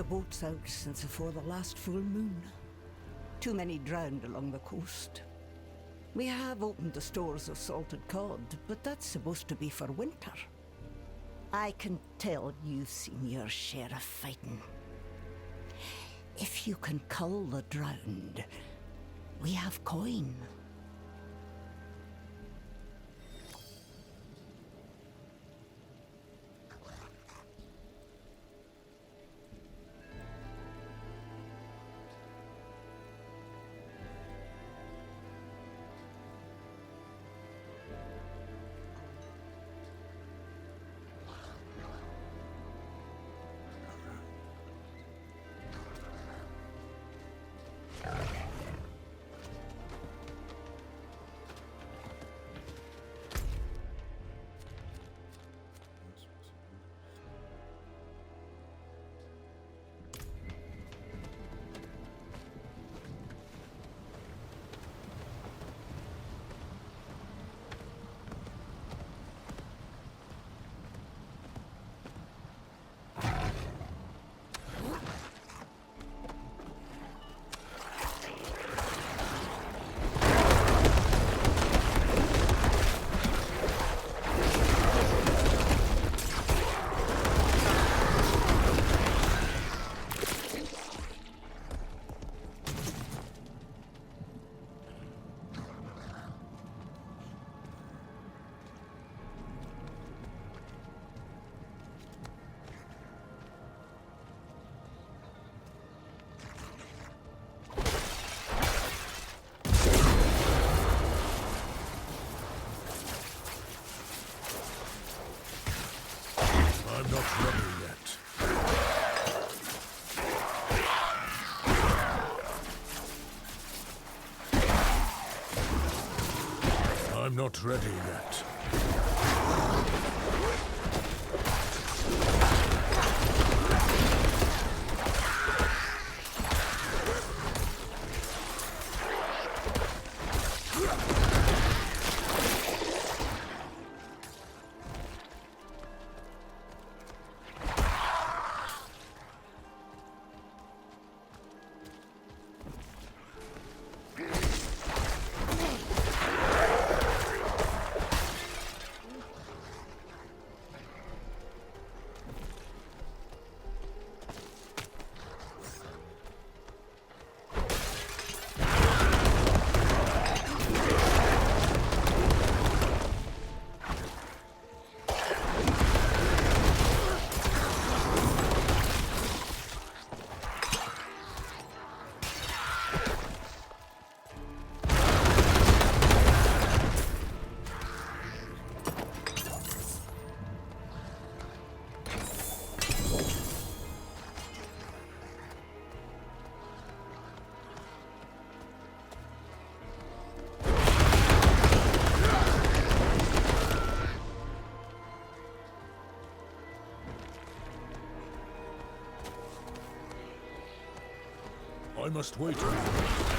boats out since before the last full moon. Too many drowned along the coast. We have opened the stores of salted cod, but that's supposed to be for winter. I can tell you've seen your share of fighting. If you can cull the drowned, we have coin. I'm not ready yet. I'm not ready yet. I must wait a minute.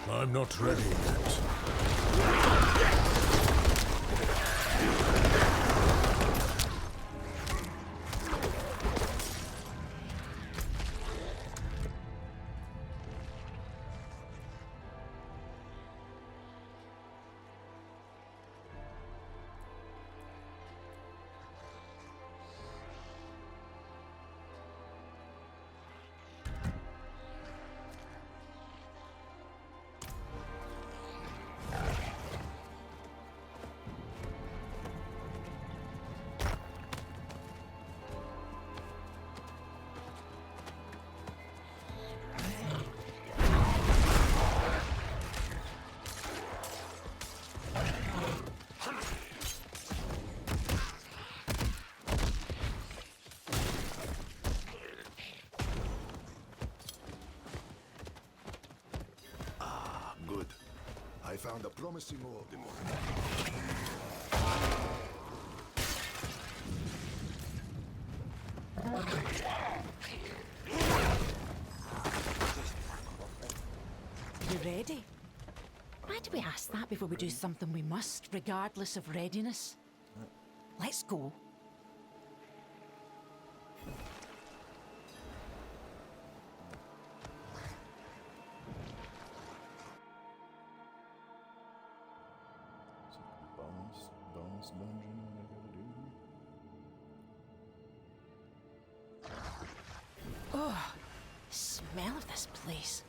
I'm not ready yet. I found a promising old demon. You ready? Why do we ask that before we do something we must, regardless of readiness? Let's go. Bonus dungeon, what I gotta do here? Oh, smell of this place.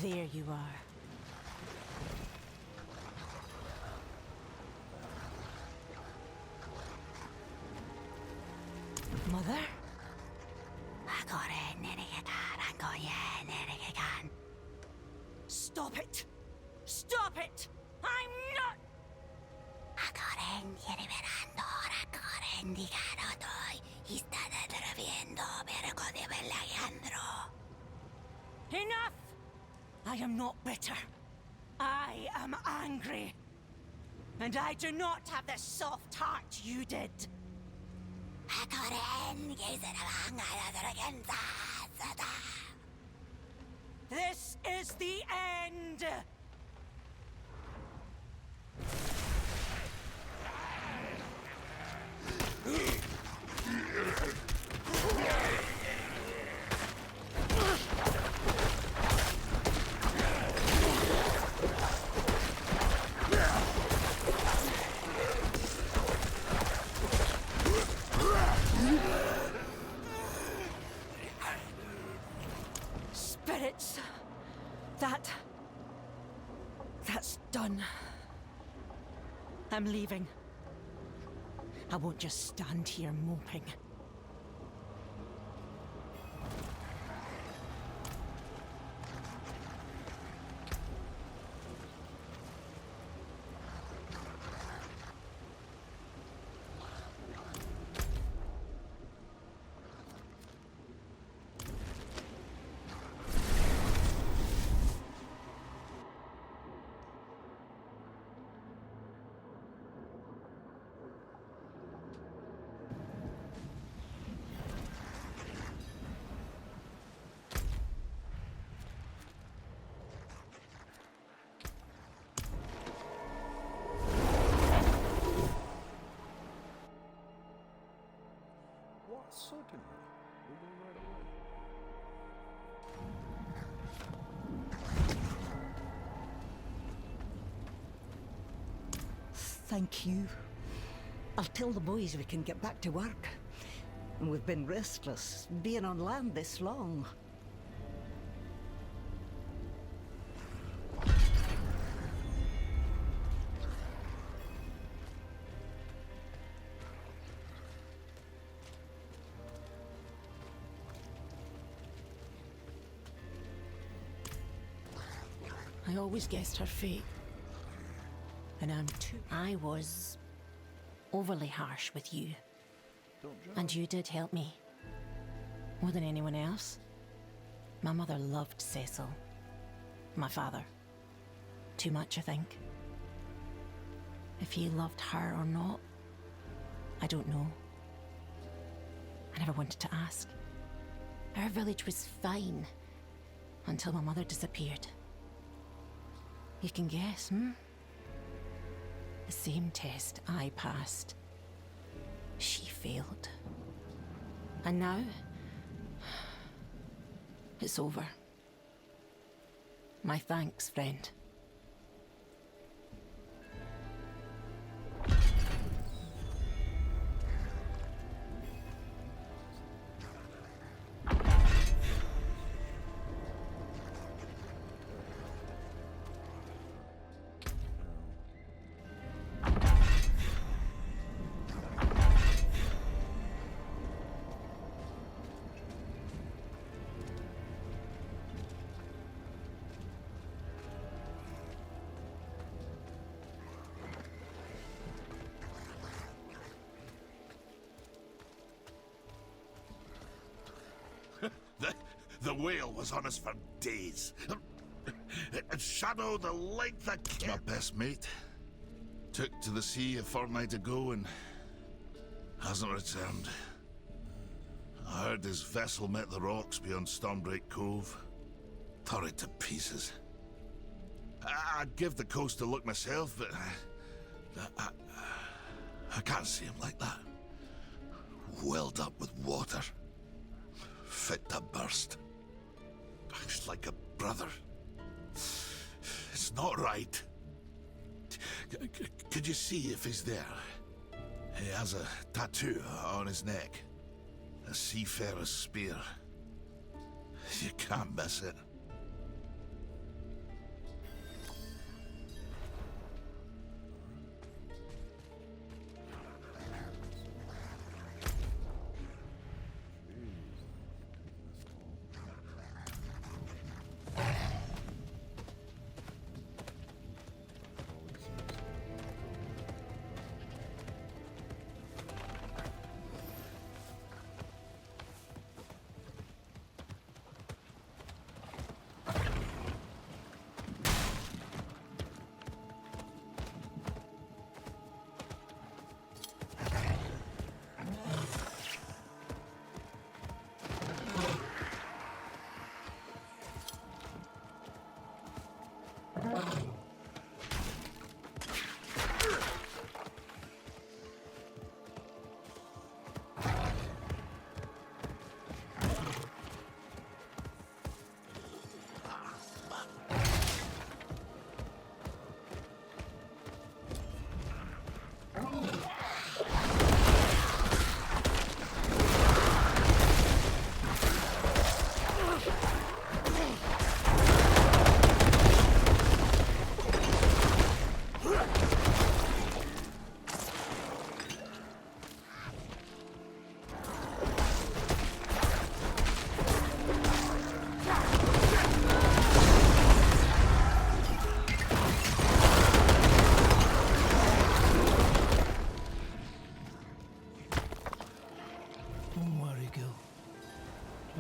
There you are. Mother? Stop it! Stop it! I'm not... Enough! I am not bitter. I am angry. And I do not have the soft heart you did. This is the end! Spirits. That's done. I'm leaving. I won't just stand here moping. Certainly. We'll go right away. Thank you. I'll tell the boys we can get back to work. And we've been restless, being on land this long. I always guessed her fate. And I'm too... I was overly harsh with you. And you did help me. More than anyone else. My mother loved Cecil. My father. Too much, I think. If he loved her or not, I don't know. I never wanted to ask. Our village was fine until my mother disappeared. You can guess, hmm? The same test I passed. She failed. And now, it's over. My thanks, friend. The whale was on us for days. It shadowed the length of my best mate. Took to the sea a fortnight ago and hasn't returned. I heard his vessel met the rocks beyond Stormbreak Cove. Tore it to pieces. I'd give the coast a look myself, but I can't see him like that. Welled up with water. Fit to burst. He's like a brother. It's not right. Could you see if he's there? He has a tattoo on his neck. A seafarer's spear. You can't miss it.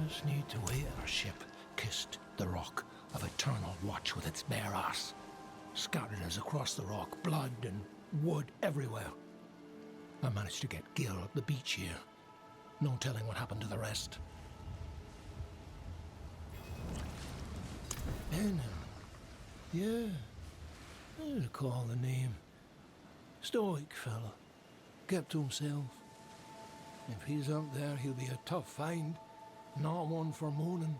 Just need to wait our ship kissed the rock of eternal watch with its bare ass. Scattered us across the rock, blood and wood everywhere. I managed to get Gil up the beach here. No telling what happened to the rest. Benham. Yeah, I recall the name. Stoic fellow. Kept to himself. If he's up there, he'll be a tough find. Not one for moaning.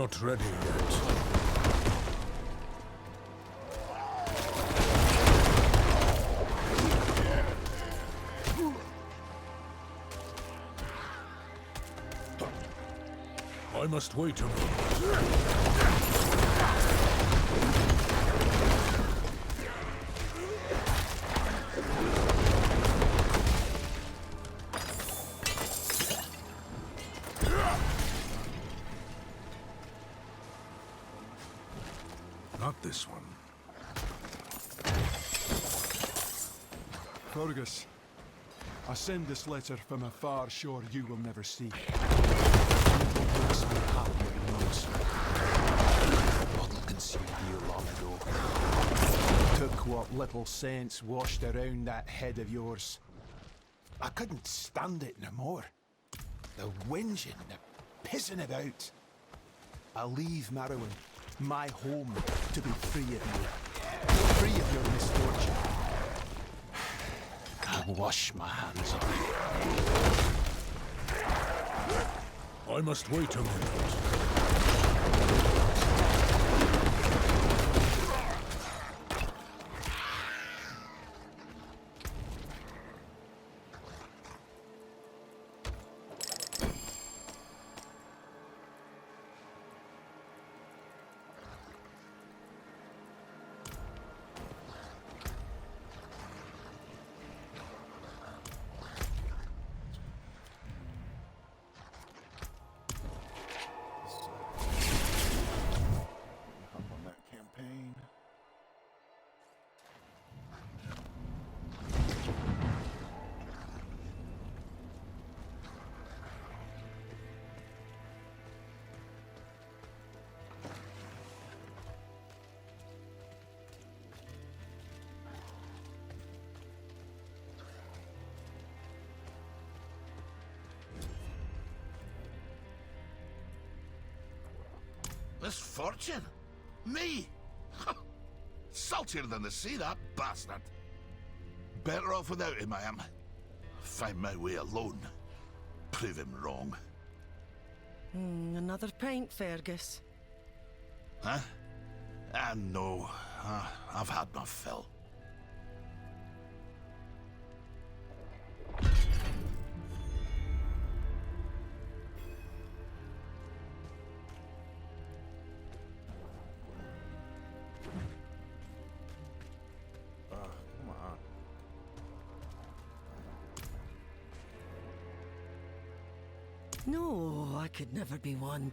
not ready yet. I must wait a moment. Not this one. Fergus, I send this letter from a far shore you will never see. Bottle concealed here long ago. Took what little sense washed around that head of yours. I couldn't stand it no more. The whinging, the pissing about. I leave Marrowan, my home, to be free of you. Free of your misfortune. I wash my hands of it. I must wait a moment. Hop on that campaign. Misfortune? Me? Saltier than the sea, that bastard. Better off without him, I am. Find my way alone. Prove him wrong. Another pint, Fergus. Huh? No. I've had my fill. Come on. No, I could never be one.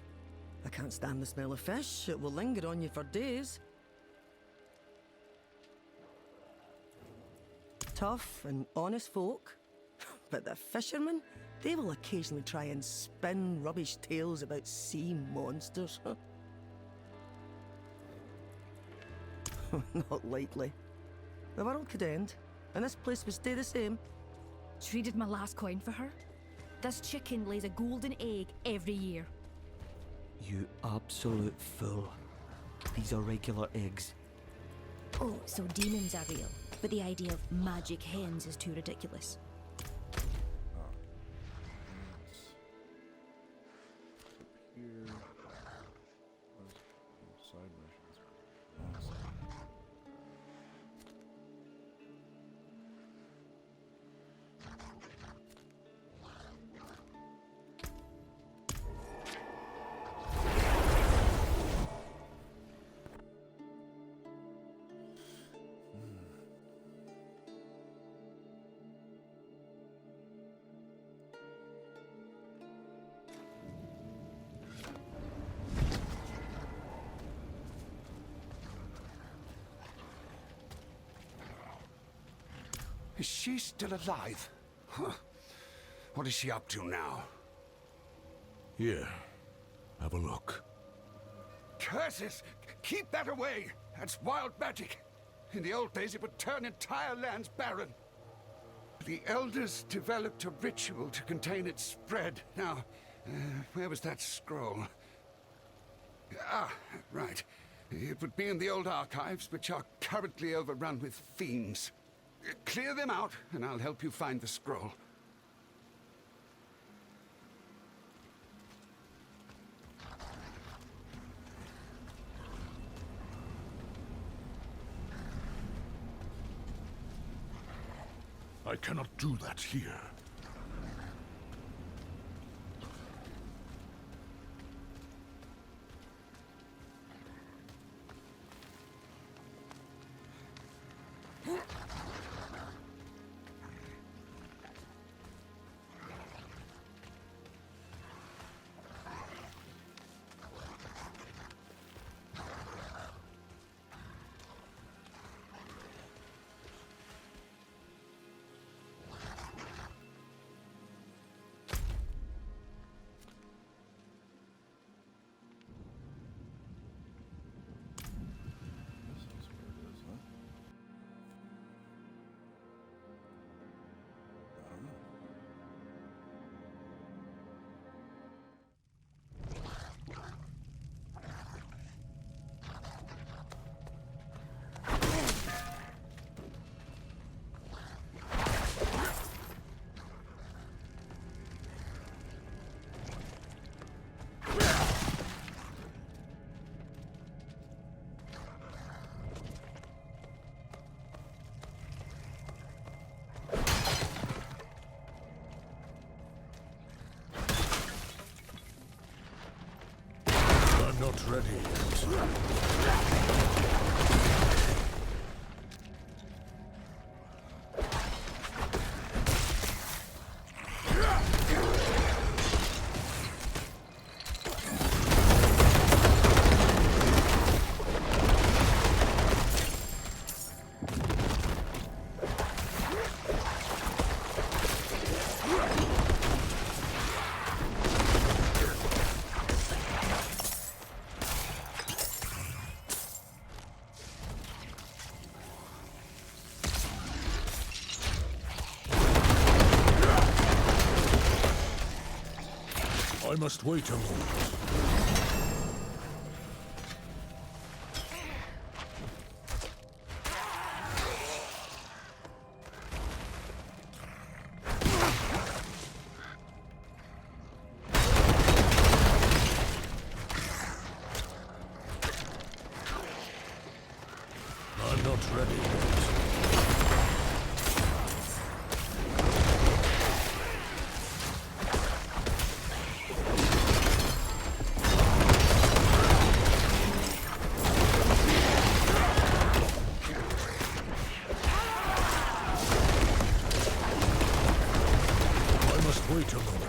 I can't stand the smell of fish. It will linger on you for days. Tough and honest folk. But the fishermen, they will occasionally try and spin rubbish tales about sea monsters. Not likely. The world could end, and this place would stay the same. Traded my last coin for her. This chicken lays a golden egg every year. You absolute fool. These are regular eggs. Oh, so demons are real, but the idea of magic hens is too ridiculous. Here. Side missions. Is she still alive? Huh. What is she up to now? Here. Have a look. Curses! Keep that away! That's wild magic. In the old days, it would turn entire lands barren. The elders developed a ritual to contain its spread. Now, where was that scroll? Ah, right. It would be in the old archives, which are currently overrun with fiends. Clear them out, and I'll help you find the scroll. cannot do that here. This is where it is, huh? I'm not ready yet. I must wait a moment. I'm not ready yet. I must wait a moment.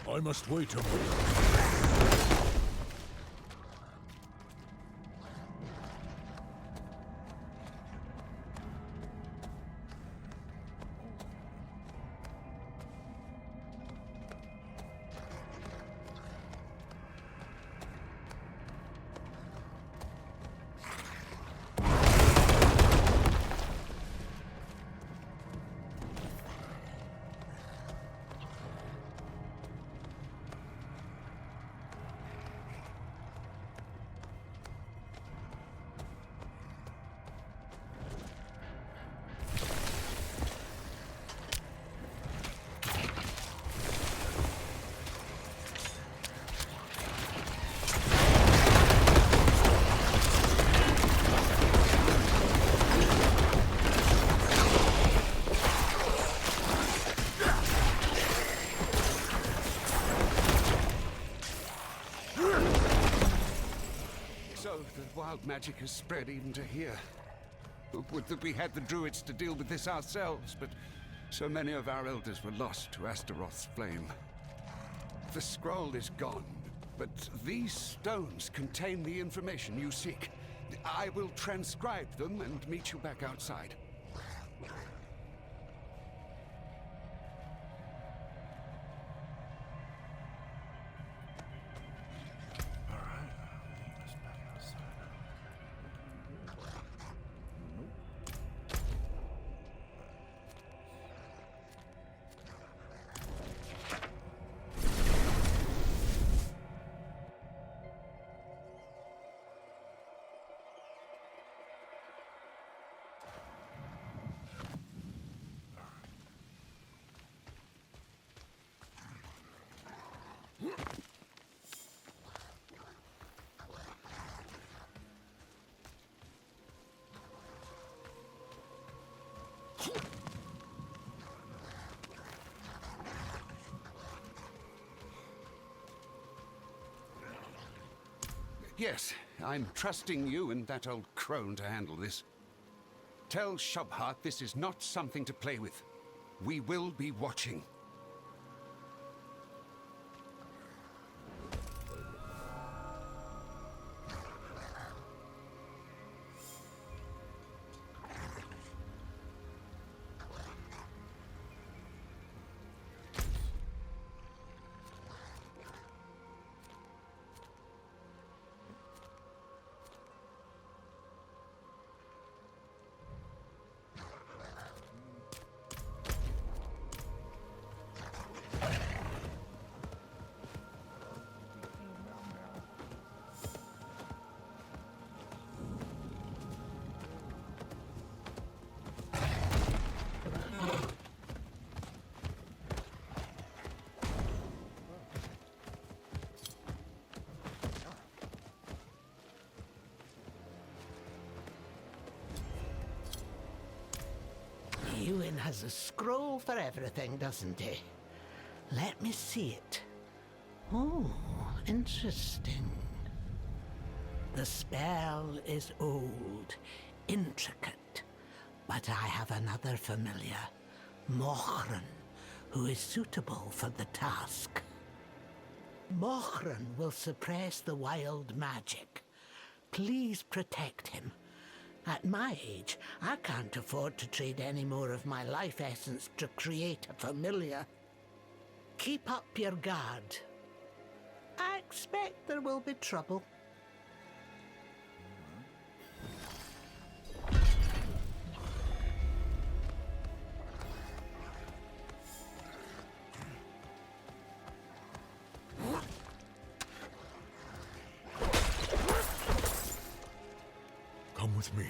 I must wait a moment. So the wild magic has spread even to here. Would that we had the druids to deal with this ourselves, but so many of our elders were lost to Astaroth's flame. The scroll is gone, but these stones contain the information you seek. I will transcribe them and meet you back outside. Yes, I'm trusting you and that old crone to handle this. Tell Shubhart this is not something to play with. We will be watching. Ewan has a scroll for everything, doesn't he? Let me see it. Oh, interesting. The spell is old, intricate, but I have another familiar, Mochran, who is suitable for the task. Mochran will suppress the wild magic. Please protect him. At my age, I can't afford to trade any more of my life essence to create a familiar. Keep up your guard. I expect there will be trouble. Come with me.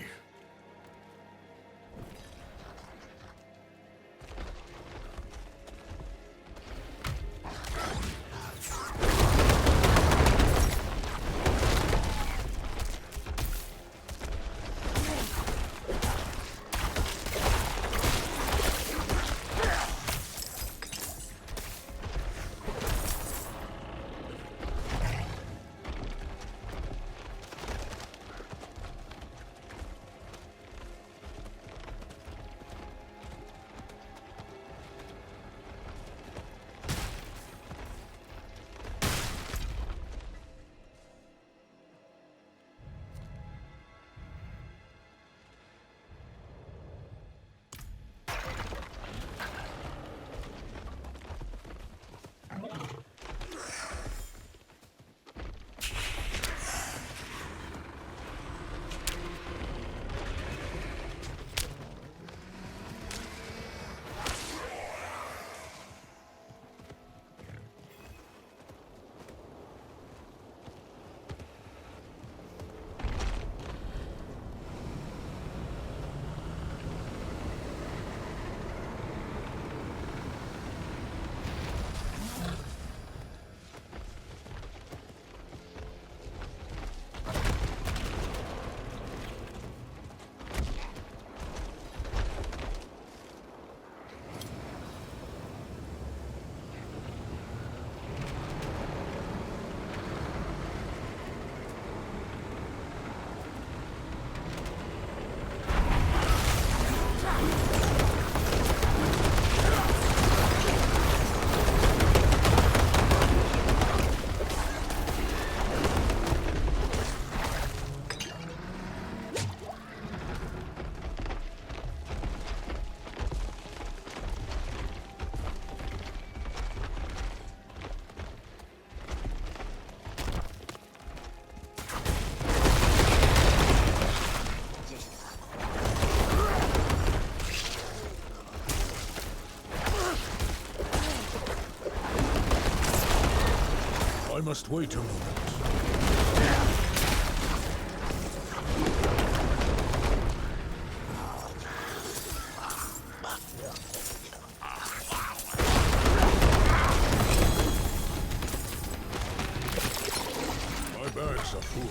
I must wait a moment. My bags are full.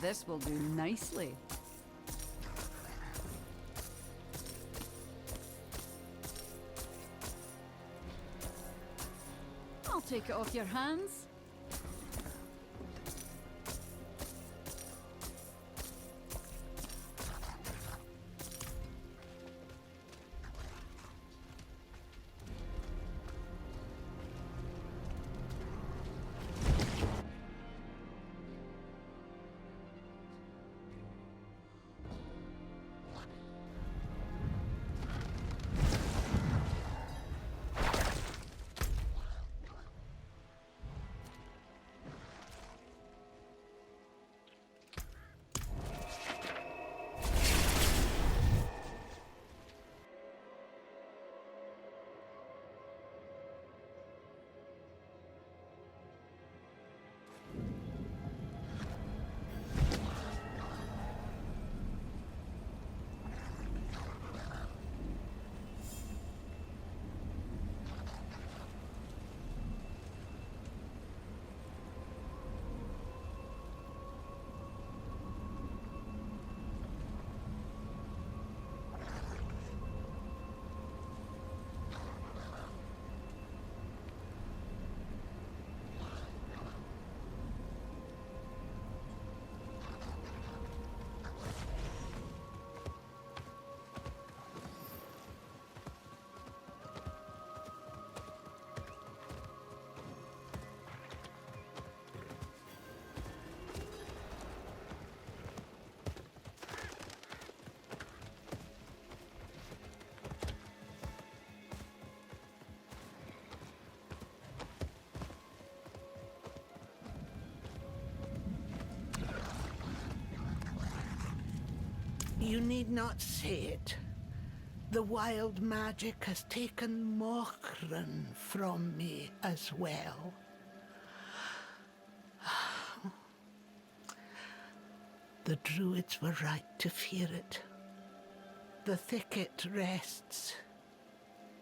This will do nicely. I'll take it off your hands. You need not say it. The wild magic has taken Mochran from me as well. The druids were right to fear it. The thicket rests.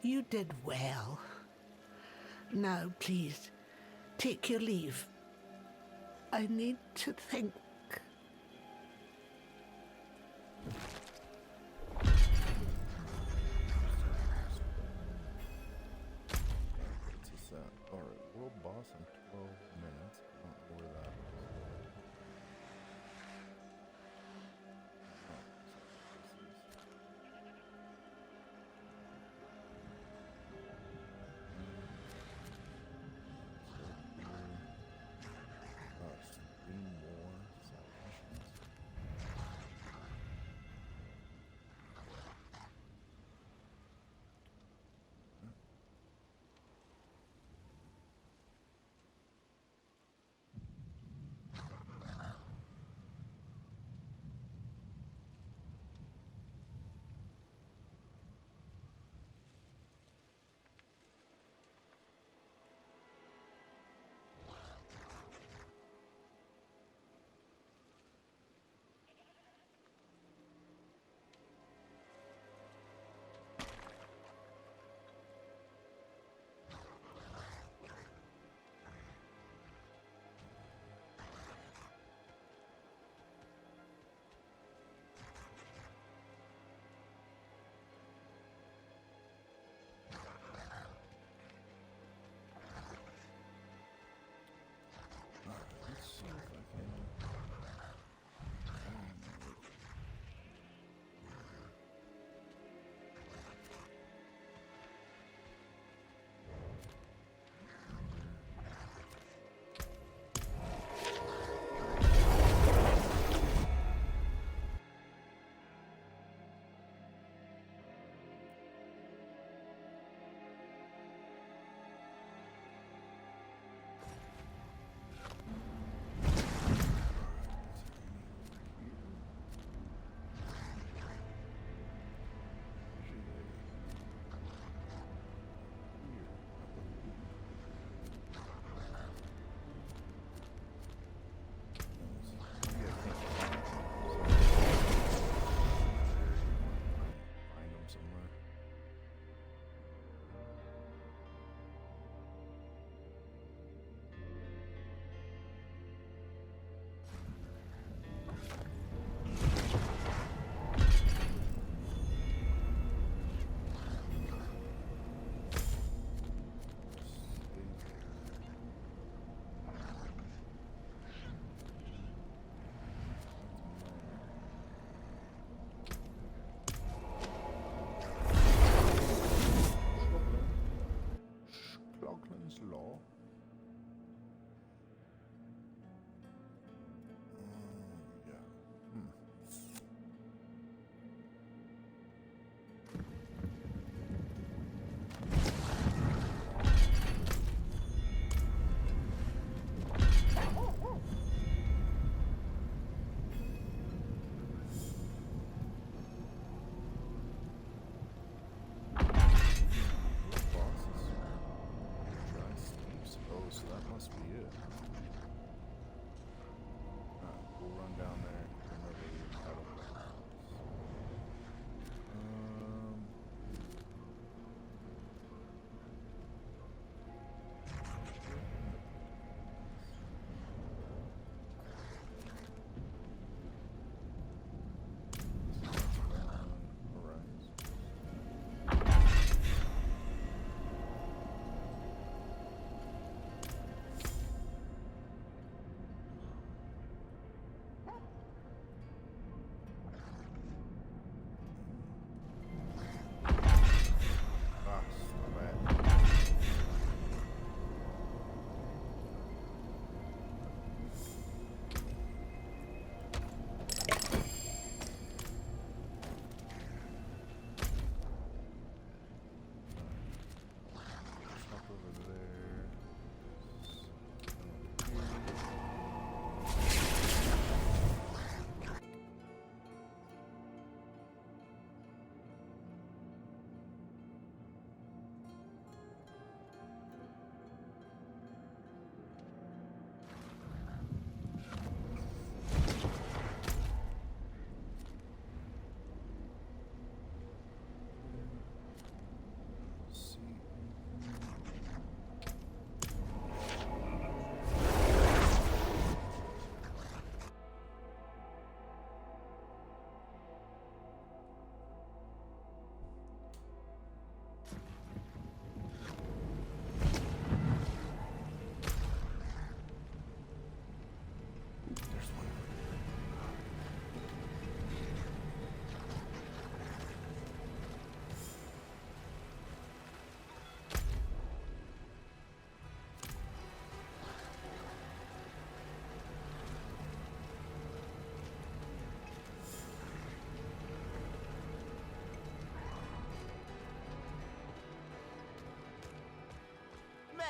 You did well. Now, please, take your leave. I need to think. What's this at? Alright, world boss in 12 minutes. I don't know where that is. Three more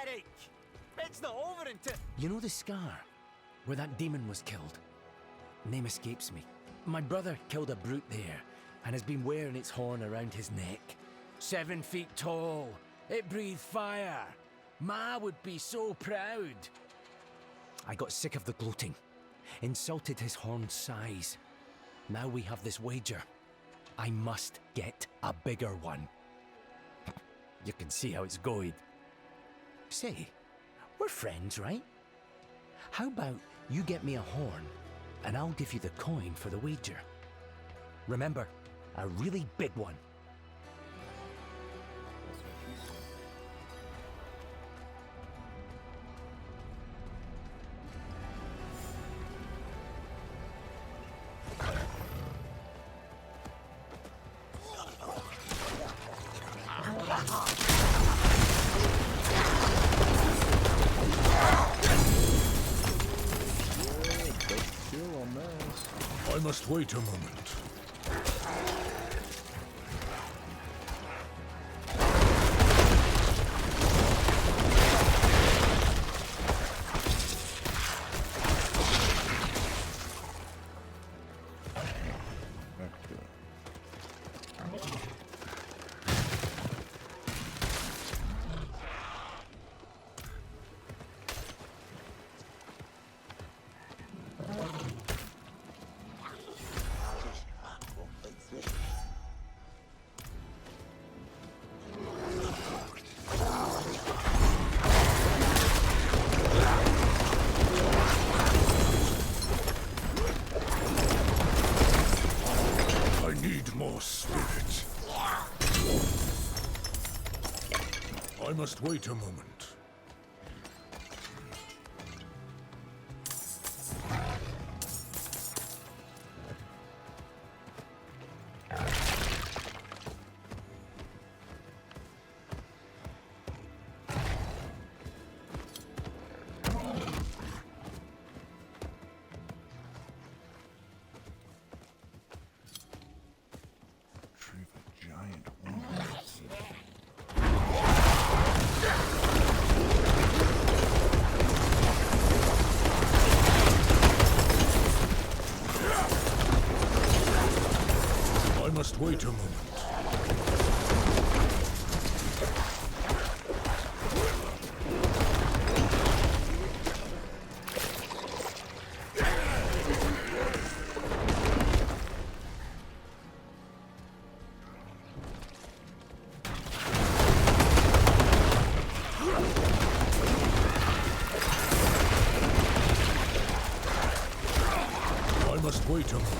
Eric! It's not over until... You know the scar where that demon was killed? Name escapes me. My brother killed a brute there and has been wearing its horn around his neck. 7 feet tall. It breathed fire. Ma would be so proud. I got sick of the gloating. Insulted his horn's size. Now we have this wager. I must get a bigger one. You can see how it's going. Say, we're friends, right? How about you get me a horn, and I'll give you the coin for the wager. Remember, a really big one. I must wait a moment. More spirit. I must wait a moment. I must wait a moment. I must wait a moment.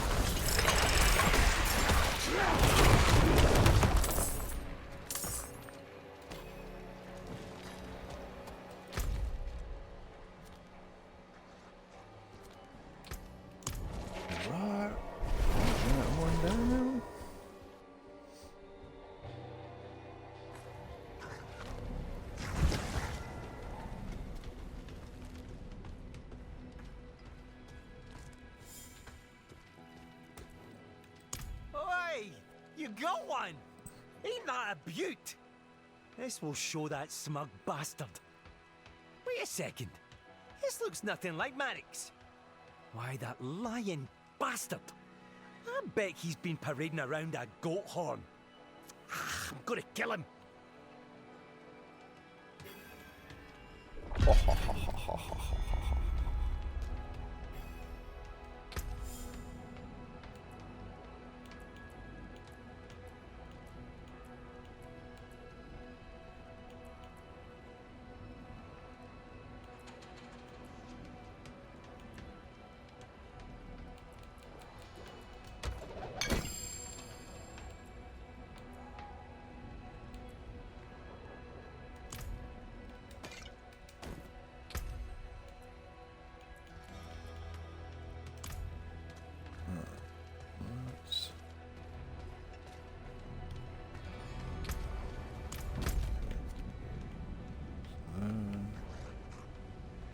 You got one! Ain't that a beaut? This will show that smug bastard. Wait a second. This looks nothing like Marik's. Why, that lying bastard. I bet he's been parading around a goat horn. I'm gonna kill him.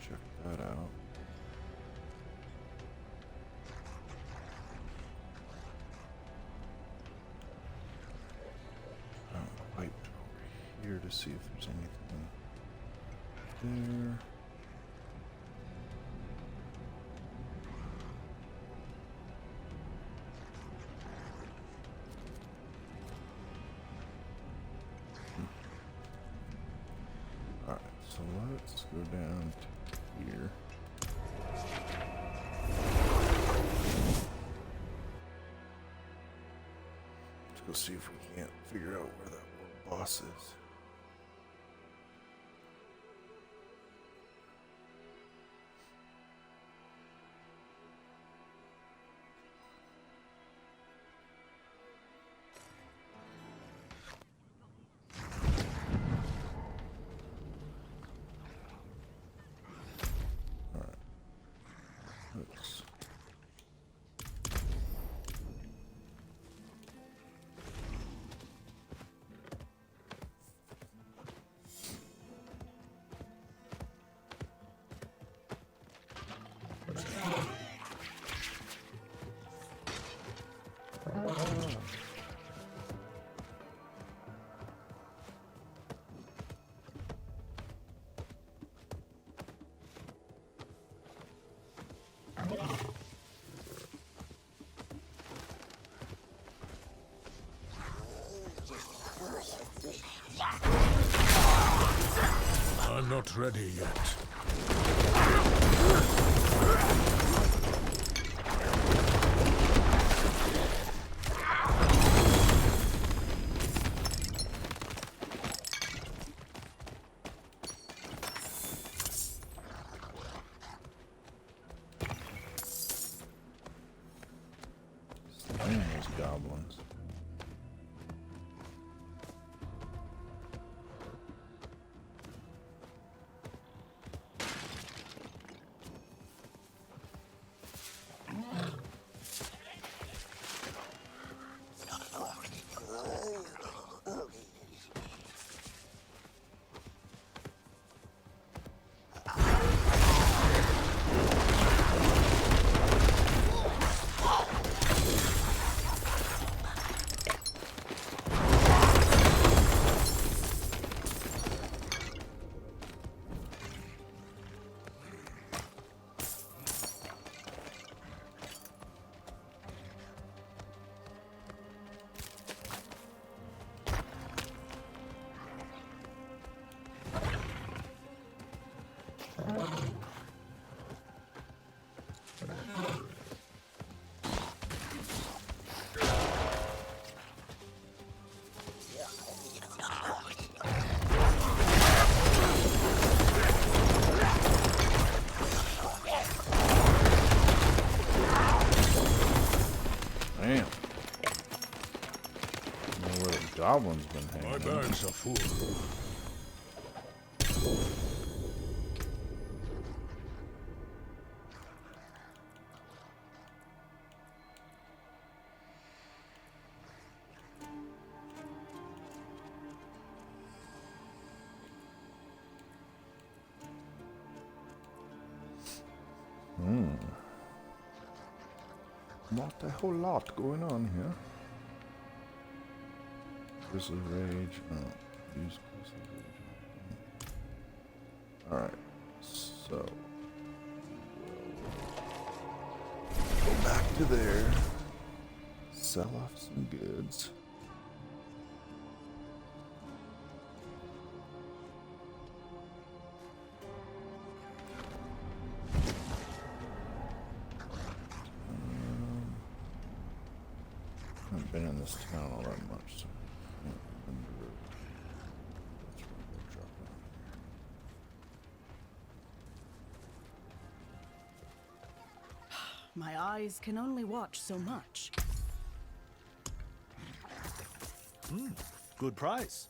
Check that out. Wait over here to see if there's anything there. Alright, so let's go down to here. Let's go see if we can't figure out where that world boss is. I'm not ready yet. Slaying those goblins. Damn. I don't know where the goblin's been hanging My out. bags are full. Not a whole lot going on here. Grizzly Rage. Oh, use Grizzly Rage. Alright, so we'll go back to there. Sell off some goods. I haven't been in this town all that much, so I can't remember. That's where we'll drop down. My eyes can only watch so much. Good price.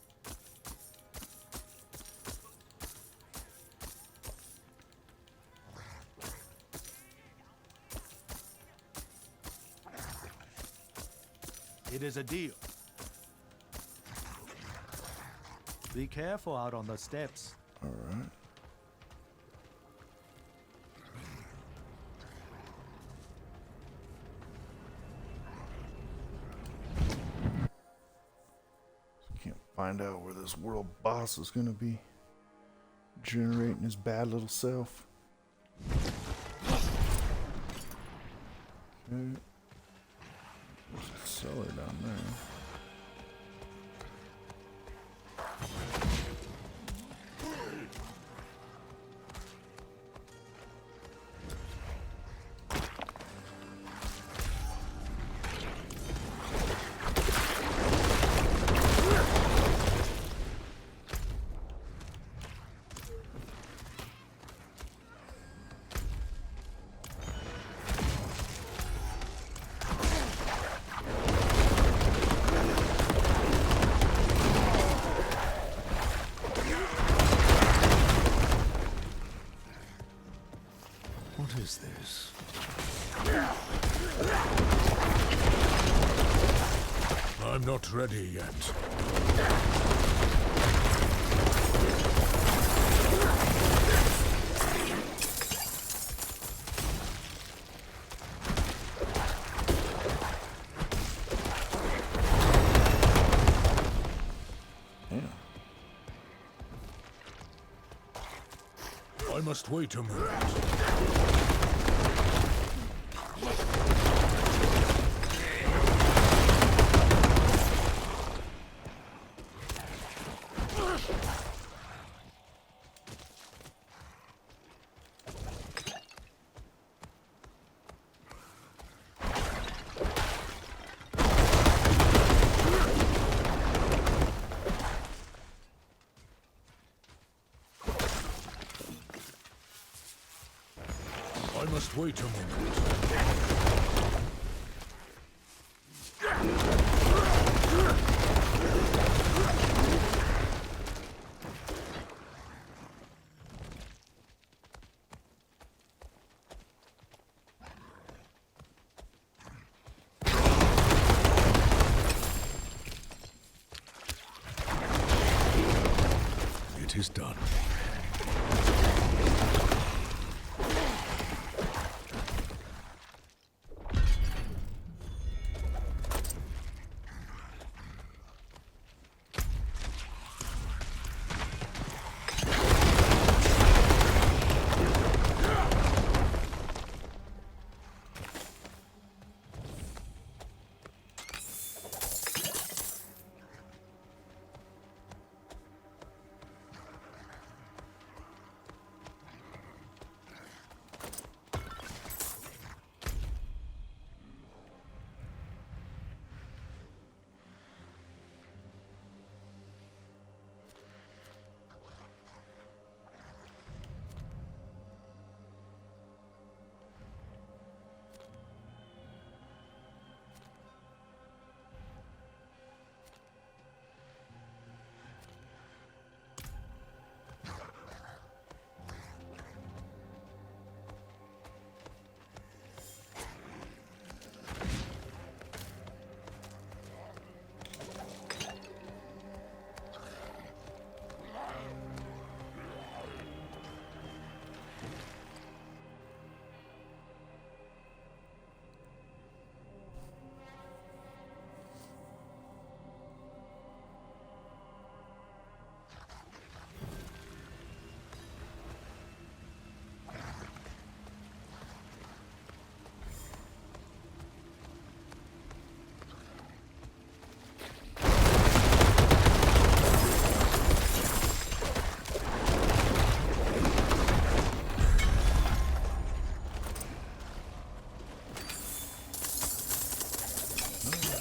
It is a deal. Be careful out on the steps. All right. Can't find out where this world boss is gonna be. Generating his bad little self. Okay. There's a cellar down there. What is this? I'm not ready yet. I must wait a moment. I must wait a moment. It is done.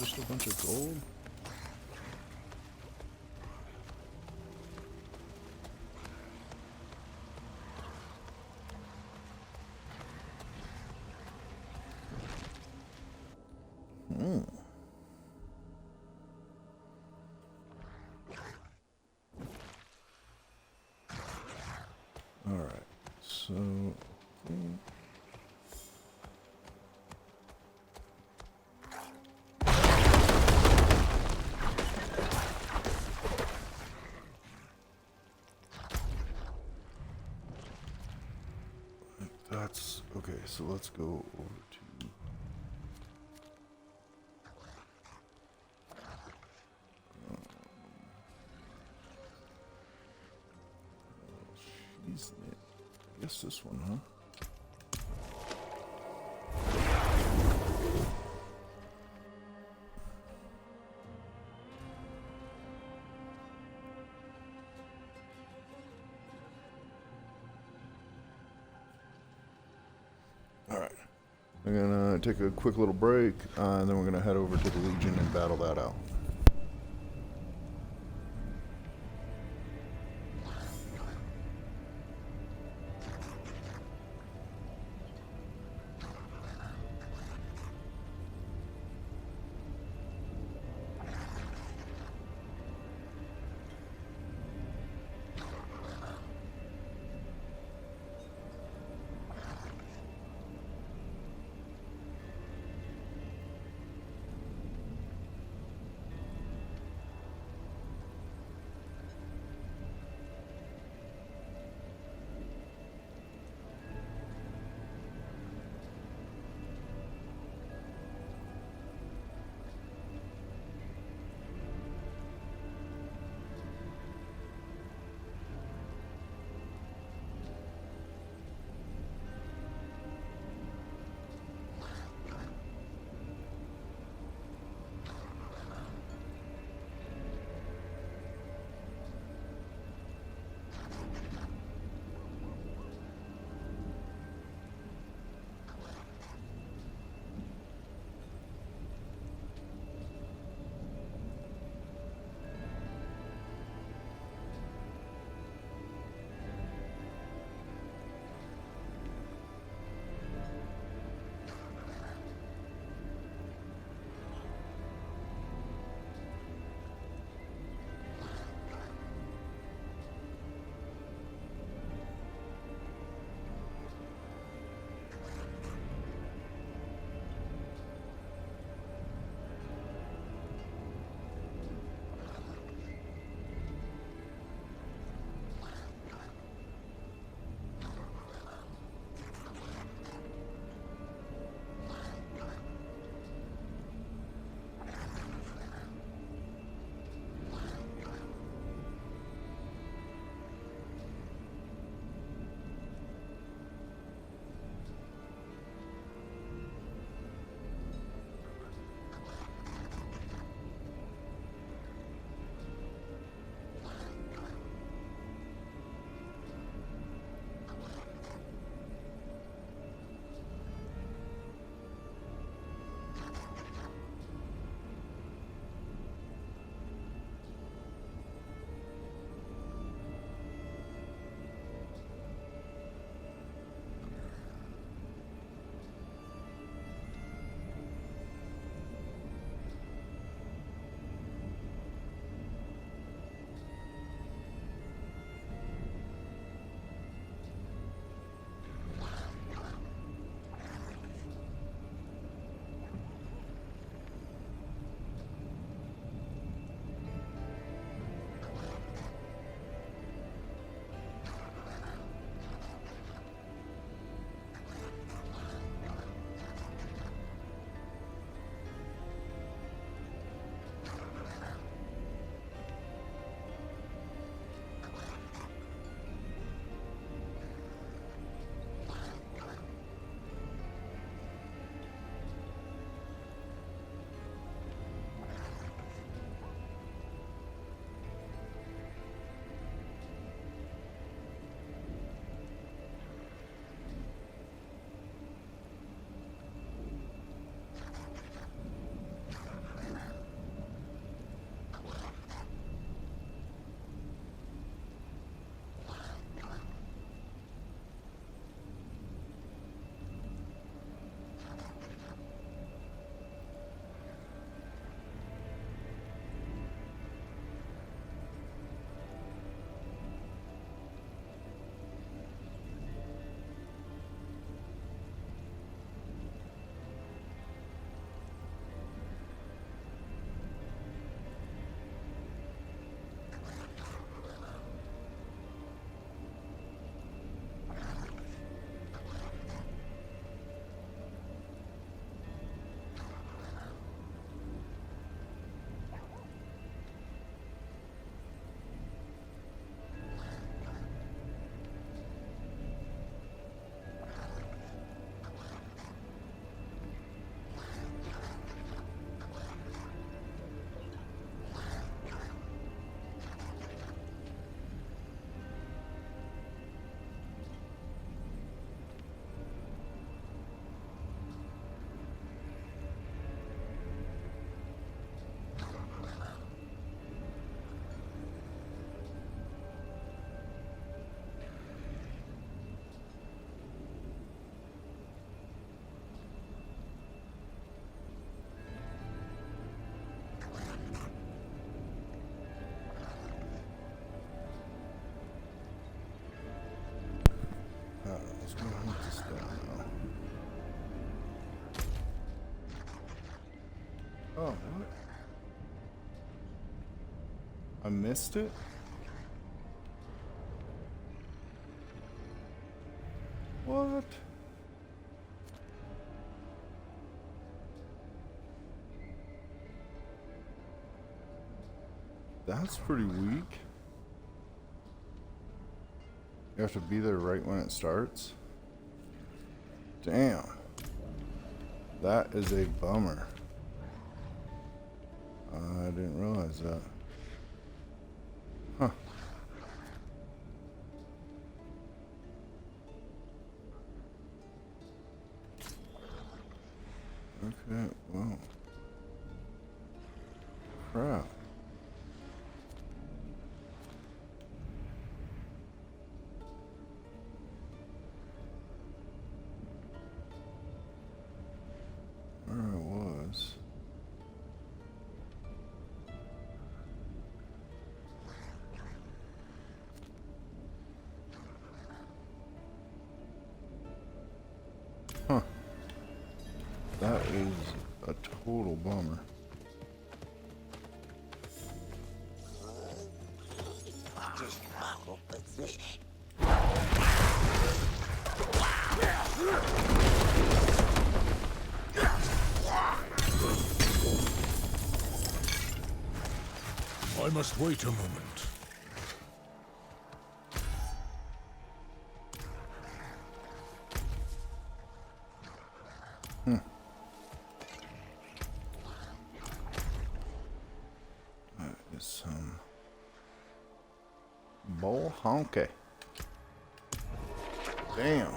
Just a bunch of gold. All right. So. That's okay. So let's go over to. Guess this one, huh? Alright. We're gonna take a quick little break, and then we're gonna head over to the Legion and battle that out. Let's go hunt this down now. Oh, what? I missed it? What? That's pretty weak. You have to be there right when it starts? Damn. That is a bummer. I didn't realize that. Huh. Okay, well. Crap. Where I was. Huh. That is a total bummer. I must wait a moment. That is some bull honky. Damn.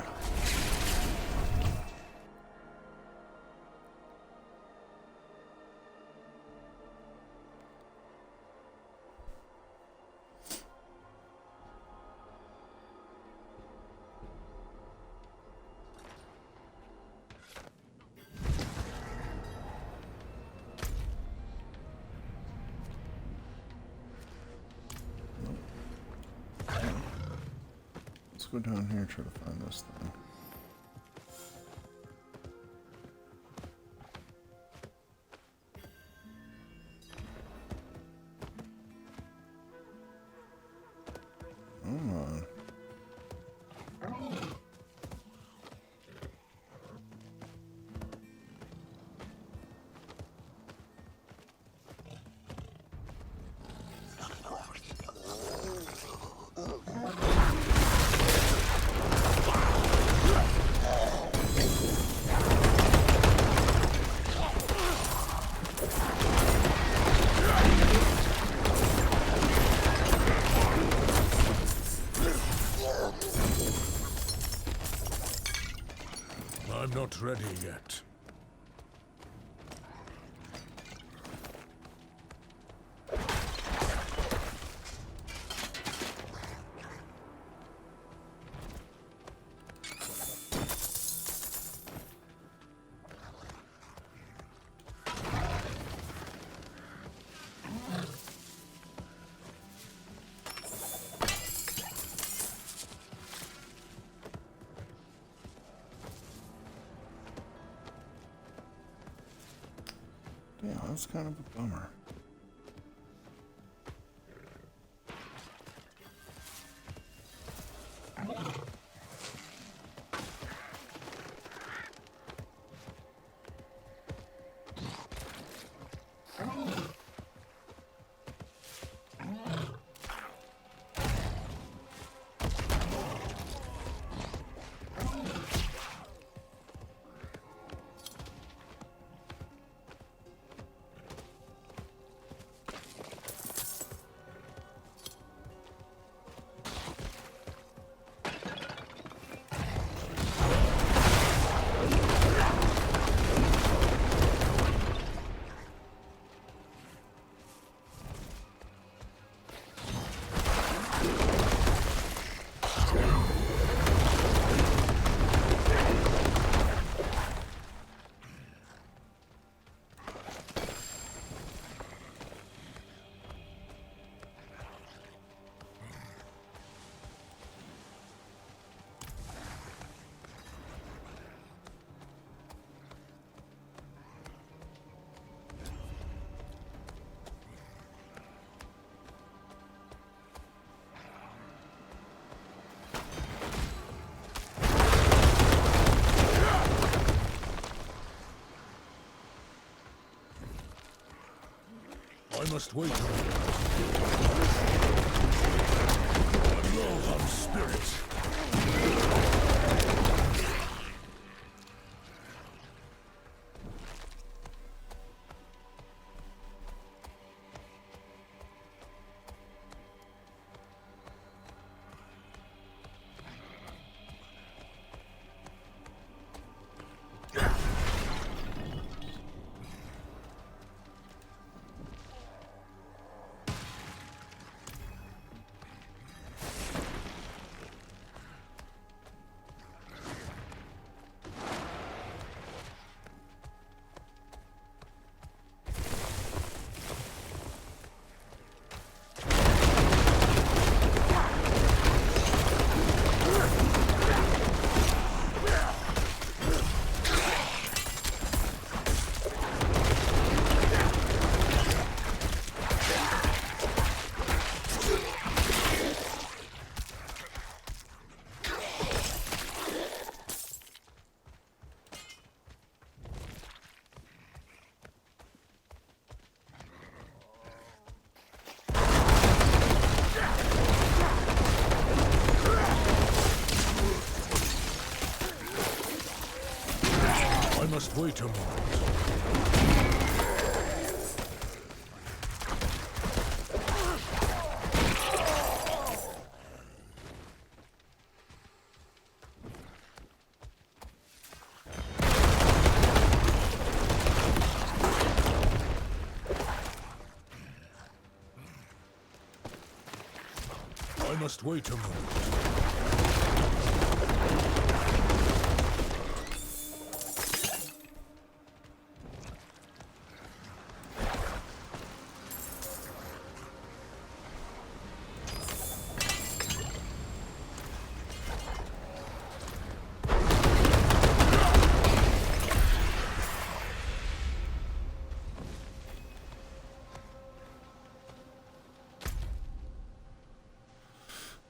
Let's go down here and try to find this thing. Come on. I'm not ready yet. Yeah, that's kind of a bummer. must wait a moment. I'm low on spirits. I must wait a moment. I must wait a moment.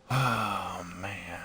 Oh, man.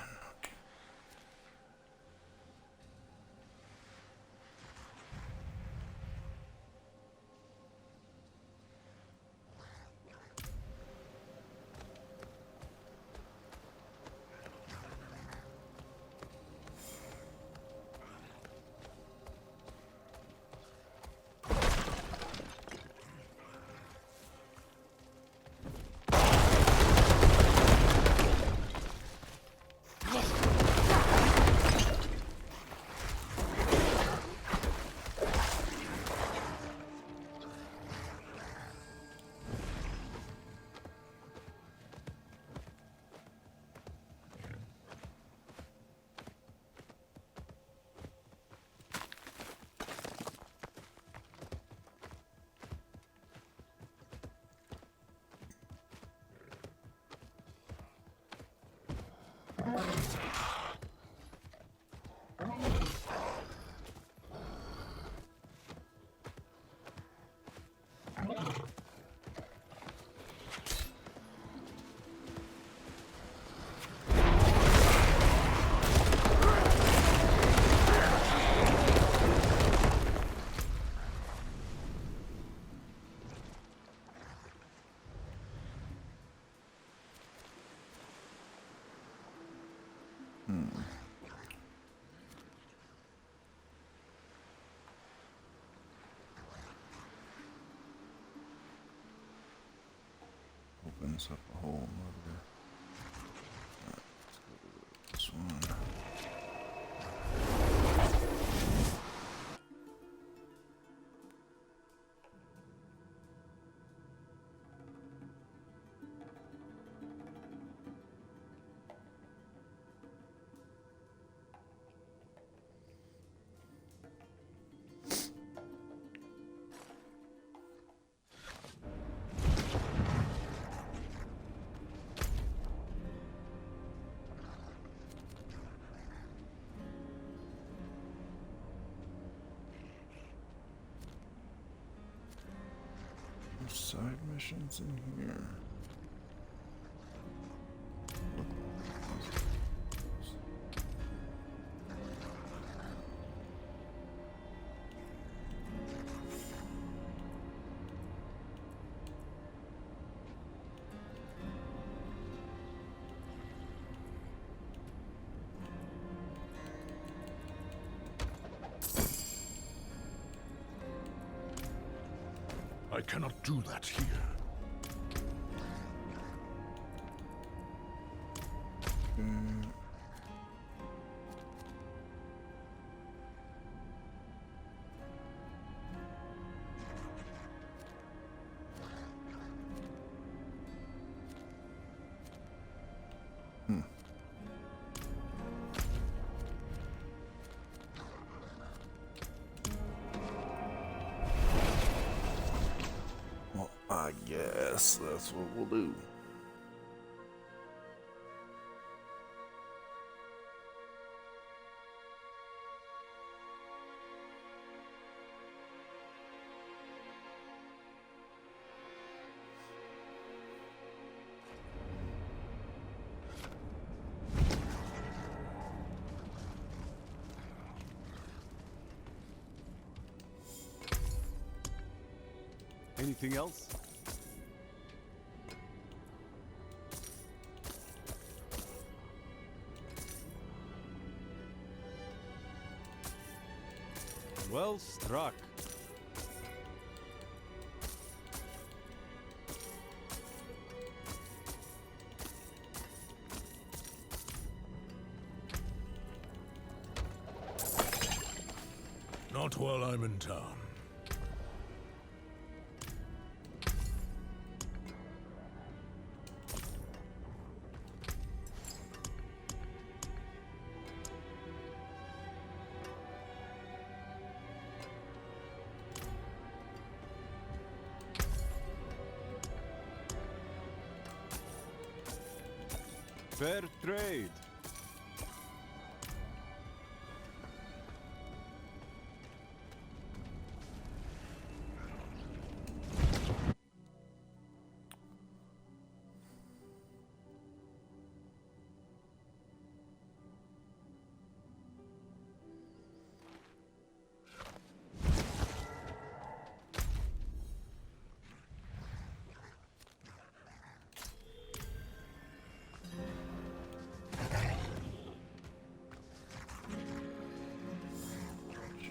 Opens up a whole nother. Let's go to this one. Side missions in here. I cannot do that here. Well, I guess that's what we'll do. Anything else? Well struck. Not while I'm in town. Fair trade.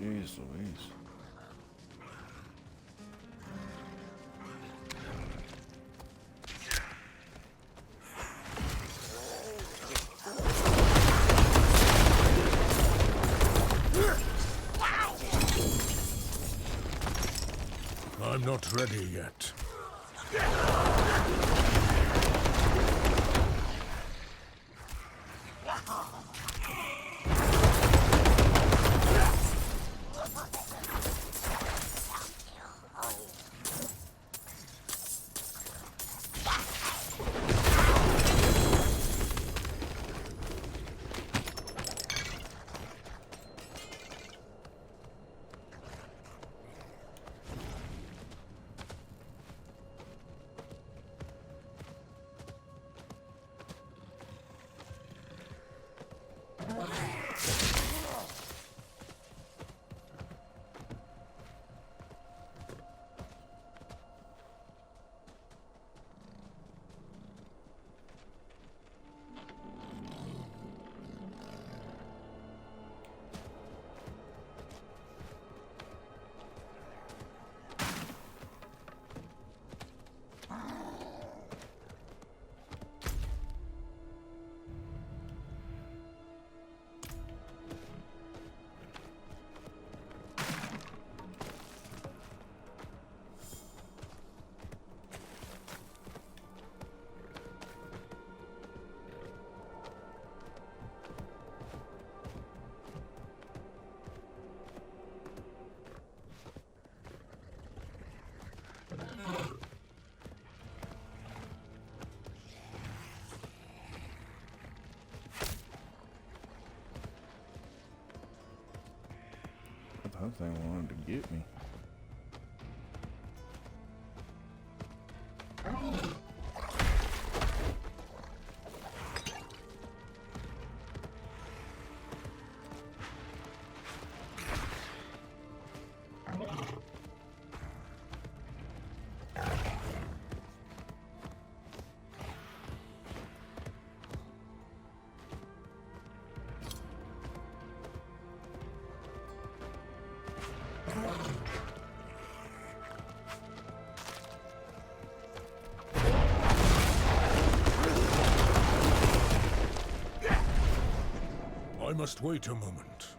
Jeez Louise. I'm not ready yet. That thing wanted to get me. must wait a moment.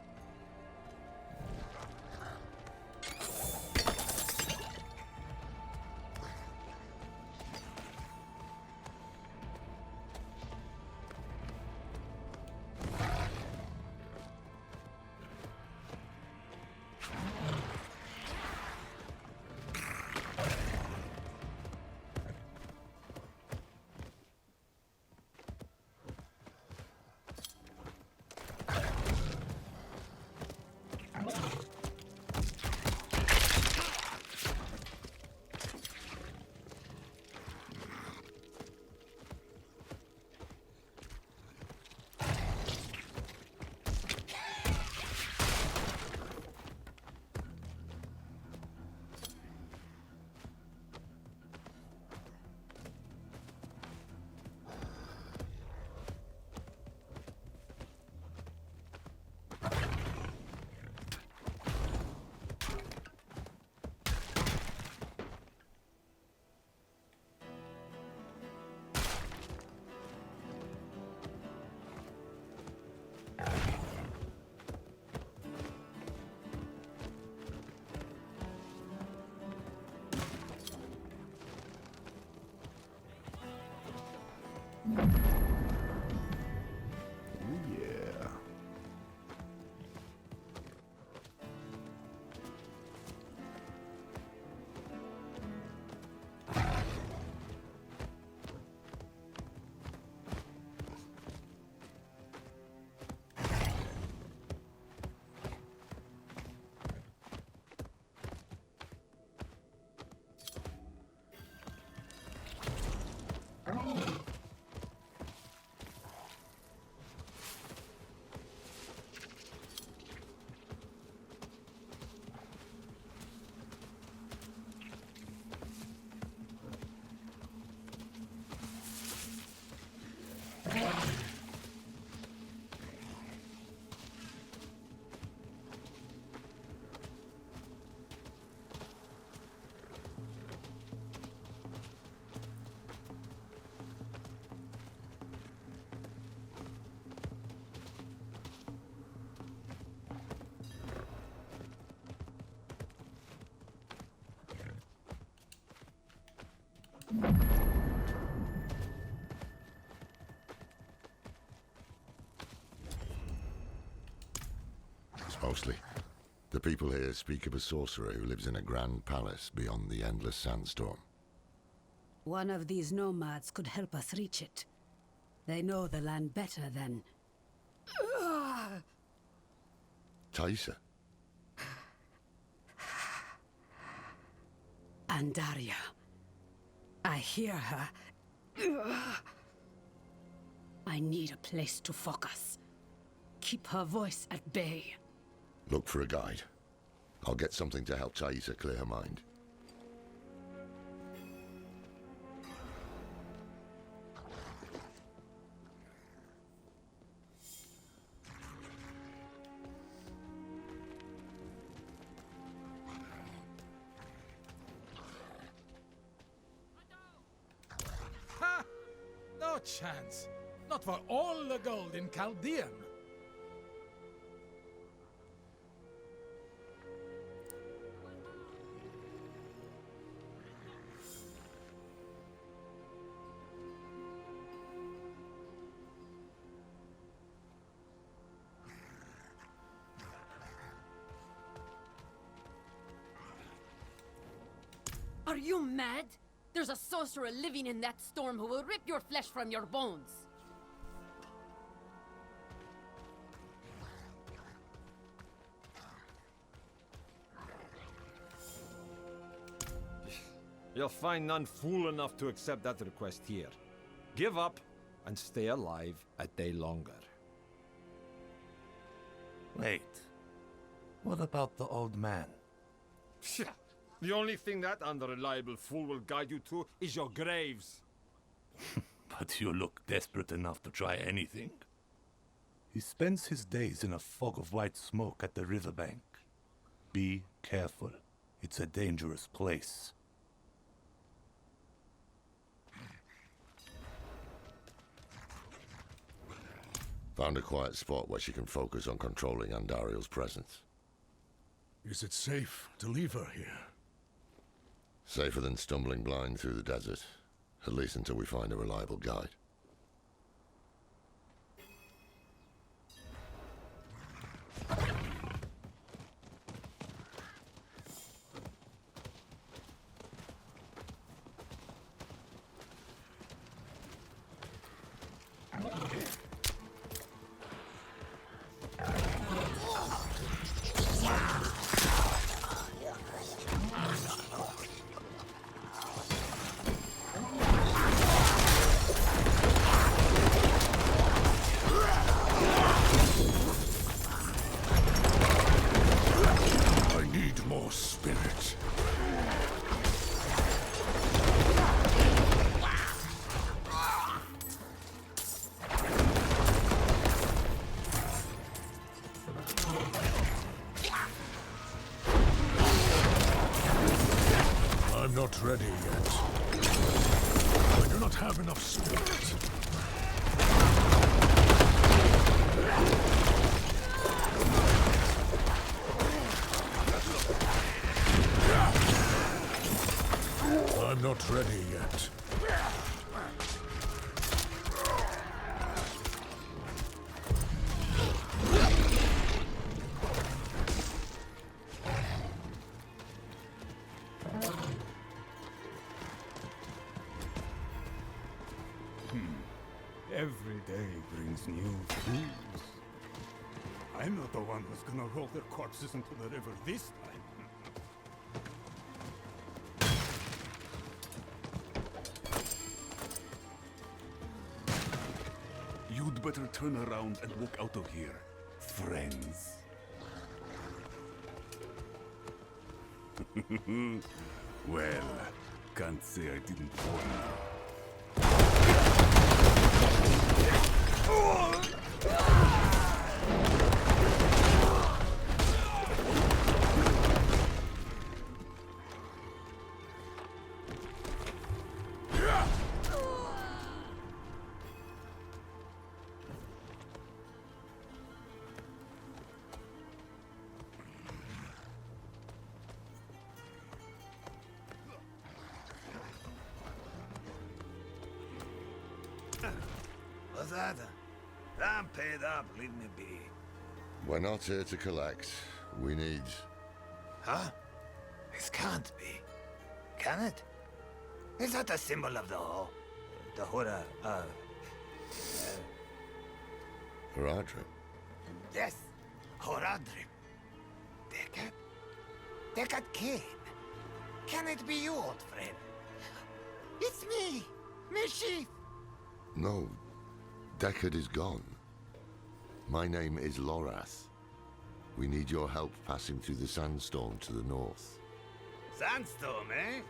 Yeah. Mostly. The people here speak of a sorcerer who lives in a grand palace beyond the endless sandstorm. One of these nomads could help us reach it. They know the land better than... Taisa? Andaria. I hear her. I need a place to focus. Keep her voice at bay. Look for a guide. I'll get something to help Taisa clear her mind. Ha! No chance. Not for all the gold in Chaldean. Are you mad? There's a sorcerer living in that storm who will rip your flesh from your bones. You'll find none fool enough to accept that request here. Give up and stay alive a day longer. Wait. What about the old man? The only thing that unreliable fool will guide you to is your graves. But you look desperate enough to try anything. He spends his days in a fog of white smoke at the riverbank. Be careful. It's a dangerous place. Found a quiet spot where she can focus on controlling Andariel's presence. Is it safe to leave her here? Safer than stumbling blind through the desert. At least until we find a reliable guide. I'm not ready yet. I do not have enough spirit. I'm not ready yet. Every day brings new fools. I'm not the one who's gonna roll their corpses into the river this time. You'd better turn around and walk out of here, friends. Well, can't say I didn't warn you. What's that? I'm paid up, leave me be. We're not here to collect. We need... Huh? This can't be. Can it? Is that the symbol of the Ho? The Hora, Haradrim? Yes, Horadrim. Deckard? Deckard Cain. Can it be you, old friend? It's me, Mischief. No. Deckard is gone. My name is Lorath. We need your help passing through the sandstorm to the north. Sandstorm, eh?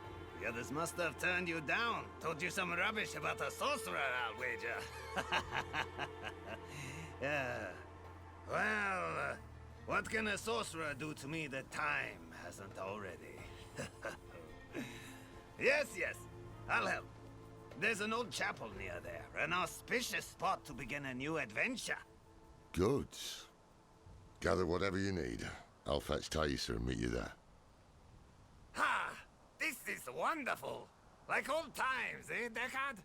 The others must have turned you down. Told you some rubbish about a sorcerer, I'll wager. Yeah. Well, what can a sorcerer do to me that time hasn't already? Yes, I'll help. There's an old chapel near there, an auspicious spot to begin a new adventure. Good. Gather whatever you need. I'll fetch Thaisa and meet you there. Ha! This is wonderful! Like old times, eh, Deckard?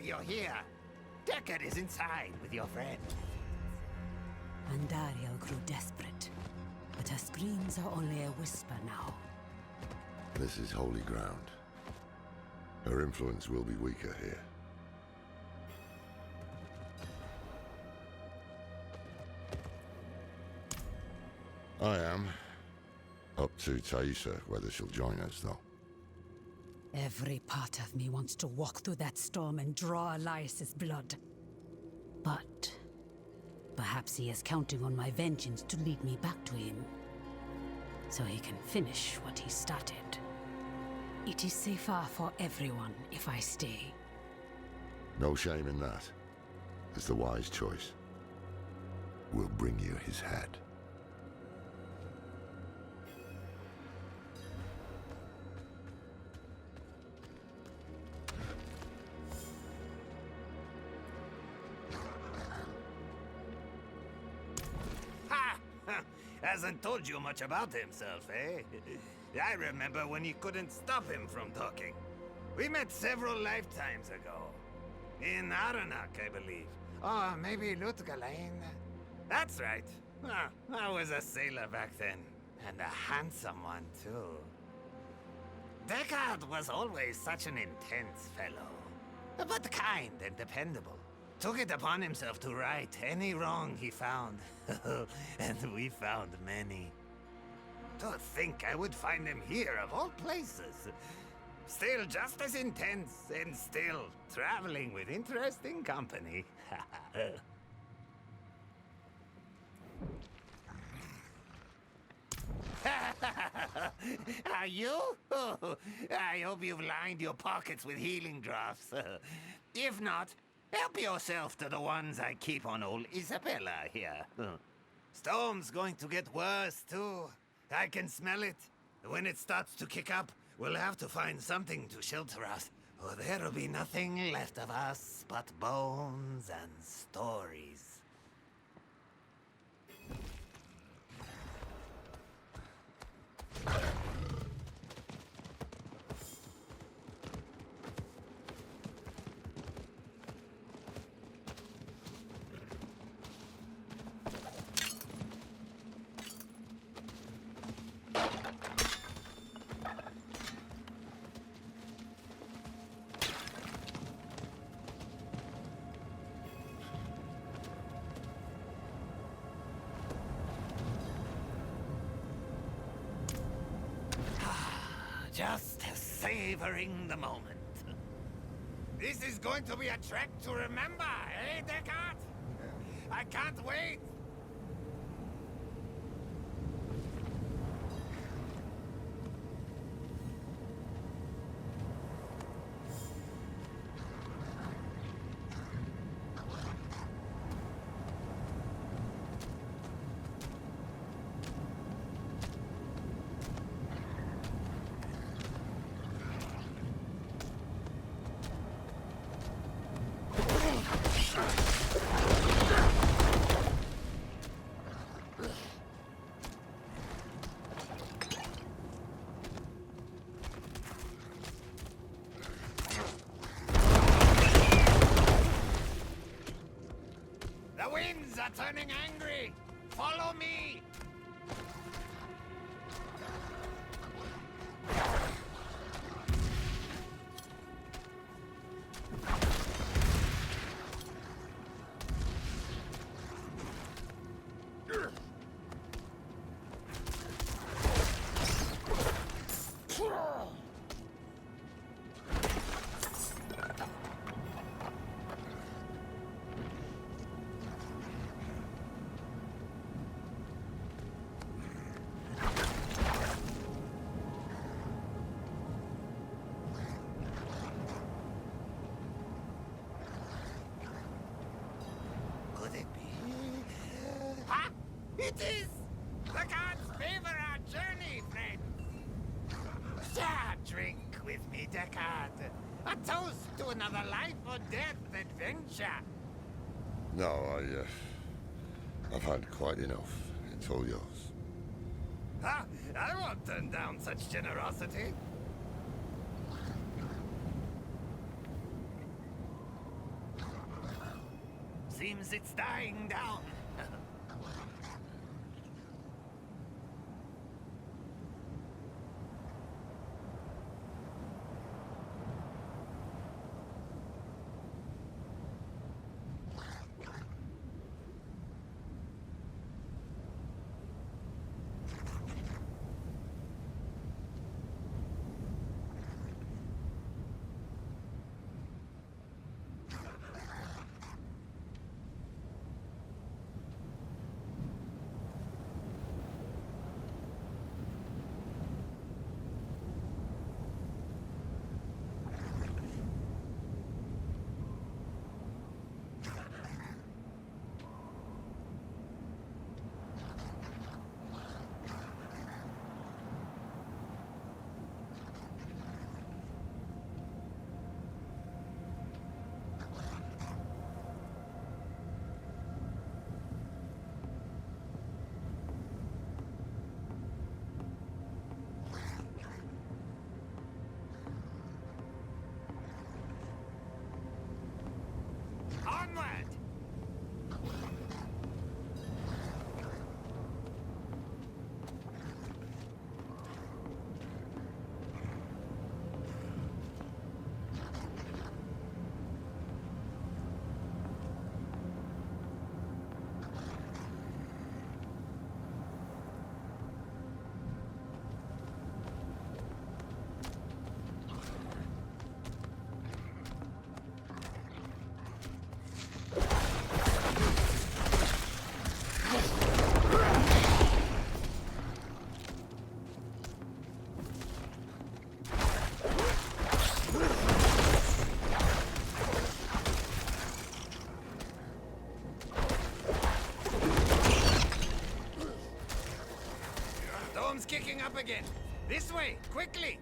you're here. Deckard is inside with your friend. Andariel grew desperate, but her screams are only a whisper now. This is holy ground. Her influence will be weaker here. I am. Up to Taissa whether she'll join us, though. Every part of me wants to walk through that storm and draw Elias's blood. But perhaps he is counting on my vengeance to lead me back to him, so he can finish what he started. It is safer for everyone if I stay. No shame in that. It's the wise choice. We'll bring you his head. Hasn't told you much about himself, eh? I remember when you couldn't stop him from talking. We met several lifetimes ago. In Aranak, I believe. Oh, maybe Lutgalain. That's right. I was a sailor back then. And a handsome one, too. Deckard was always such an intense fellow. But kind and dependable. Took it upon himself to right any wrong he found. And we found many. To think I would find him here, of all places. Still just as intense, and still traveling with interesting company. Are you? I hope you've lined your pockets with healing draughts. If not, help yourself to the ones I keep on old Isabella here. Storm's going to get worse, too. I can smell it. When it starts to kick up, we'll have to find something to shelter us, or there'll be nothing left of us but bones and stories. Just savoring the moment. This is going to be a trek to remember, eh, Deckard? I can't wait! The winds are turning angry! Follow me! It is! The gods favor our journey, friends! Share a drink with me, Deckard. A toast to another life or death adventure. No, I've had quite enough. It's all yours. Ha! I won't turn down such generosity. Seems it's dying down. Onward! Storm's kicking up again. This way, quickly!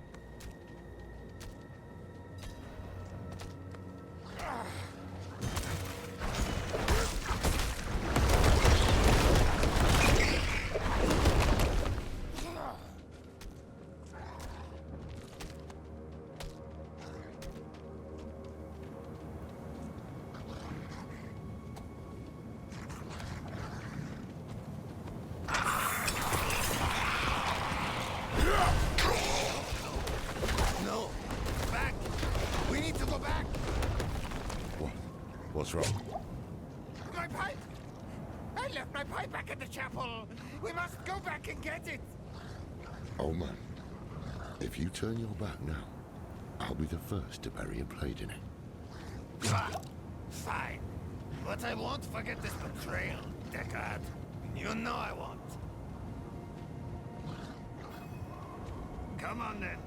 No! Back! We need to go back! What's wrong? My pipe! I left my pipe back at the chapel! We must go back and get it! Oh man, if you turn your back now, I'll be the first to bury a blade in it. Fine. But I won't forget this betrayal, Deckard. You know I won't. Come on then.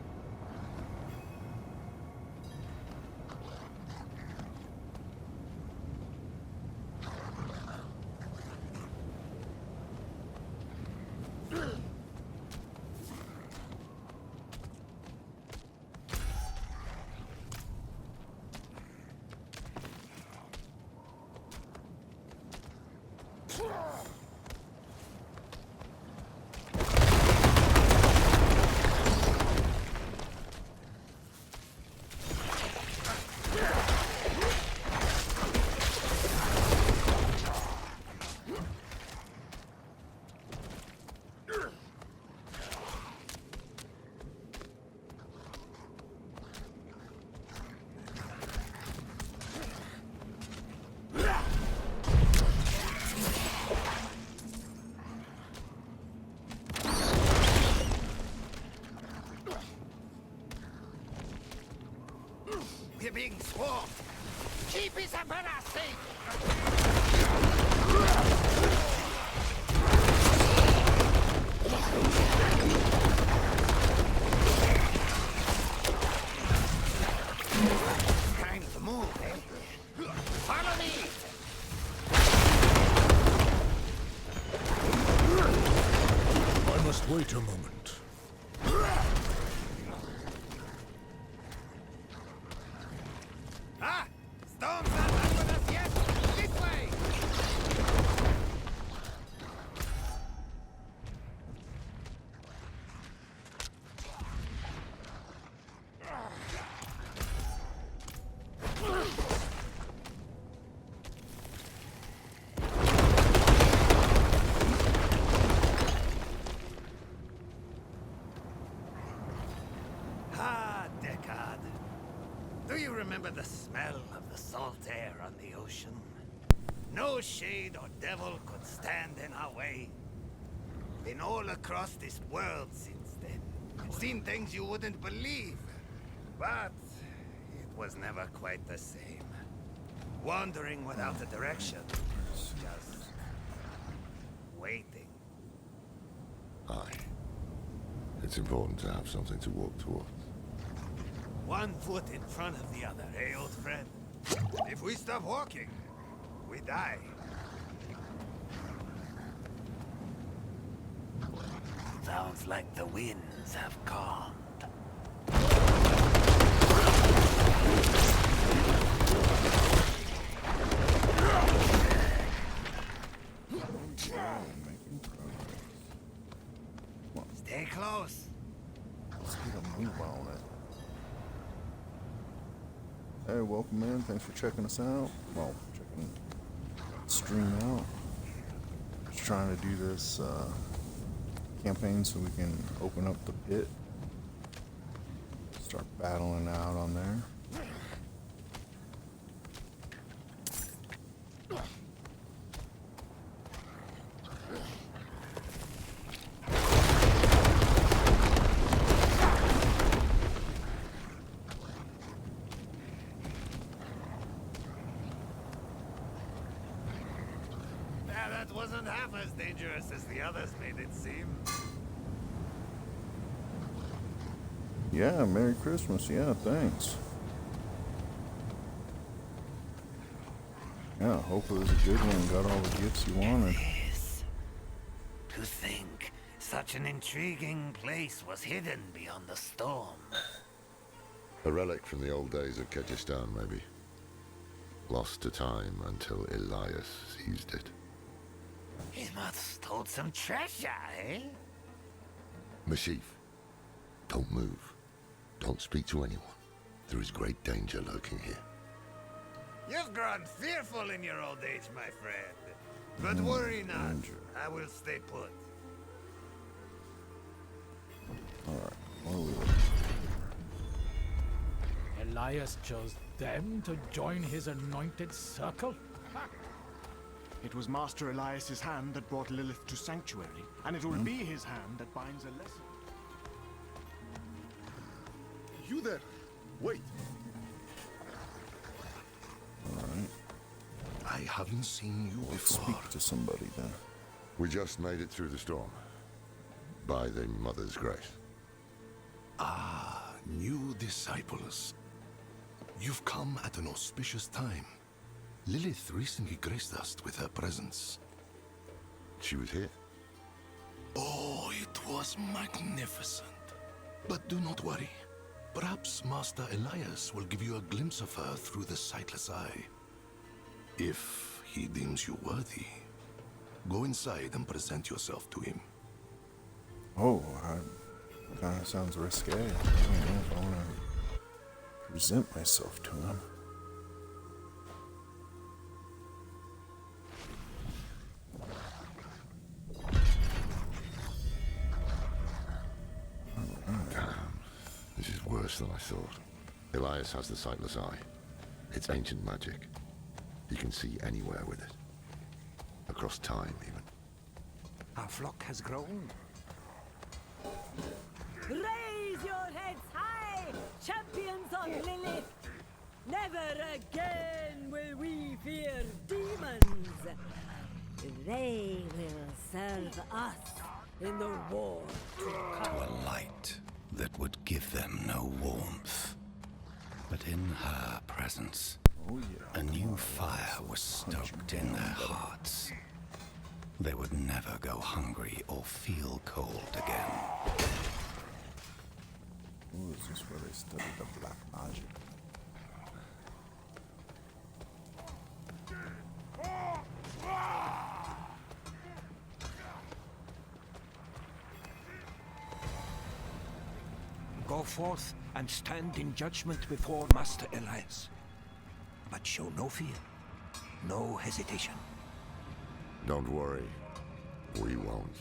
We're being swarmed. Keep Isabella safe. Time to move, eh? Follow me. I must wait a moment. Ah! Storm's not done with us yet! This way! shade or devil could stand in our way. Been all across this world since then. Seen things you wouldn't believe. But it was never quite the same. Wandering without a direction. Just waiting. Aye. It's important to have something to walk towards. One foot in front of the other, eh, old friend? If we stop walking, we die. Sounds like the winds have calmed. Stay close. Let's get a move on it. Hey, welcome in. Thanks for checking us out. Well, checking the stream out. Just trying to do this campaign so we can open up the pit. Start battling out on there. That wasn't half as dangerous as the others made it seem. Yeah, Merry Christmas. Yeah, thanks. Yeah, hope it was a good one and got all the gifts you wanted. To think such an intriguing place was hidden beyond the storm. A relic from the old days of Kyrgyzstan, maybe. Lost to time until Elias seized it. He must hold some treasure, eh? Mashif, don't move. Don't speak to anyone. There is great danger lurking here. You've grown fearful in your old age, my friend. But worry not. I will stay put. Alright, what are we looking? Elias chose them to join his anointed circle? It was Master Elias's hand that brought Lilith to Sanctuary, and it will be his hand that binds a lesson. You there! Wait! Alright. I haven't seen you before. Speak to somebody then. We just made it through the storm. By the Mother's grace. Ah, new disciples. You've come at an auspicious time. Lilith recently graced us with her presence. She was here? Oh, it was magnificent. But do not worry. Perhaps Master Elias will give you a glimpse of her through the sightless eye. If he deems you worthy, go inside and present yourself to him. Oh, kind of sounds risque. I don't know if I want to present myself to him. This is worse than I thought. Elias has the sightless eye. It's ancient magic. He can see anywhere with it. Across time, even. Our flock has grown. Raise your heads high, champions of Lilith! Never again will we fear demons. They will serve us in the war to come. To a light that would give them no warmth. But in her presence, a new fire was stoked in their hearts. They would never go hungry or feel cold again. Ooh, is this where they studied the black magic? Go forth and stand in judgment before Master Elias. But show no fear, no hesitation. Don't worry. We won't.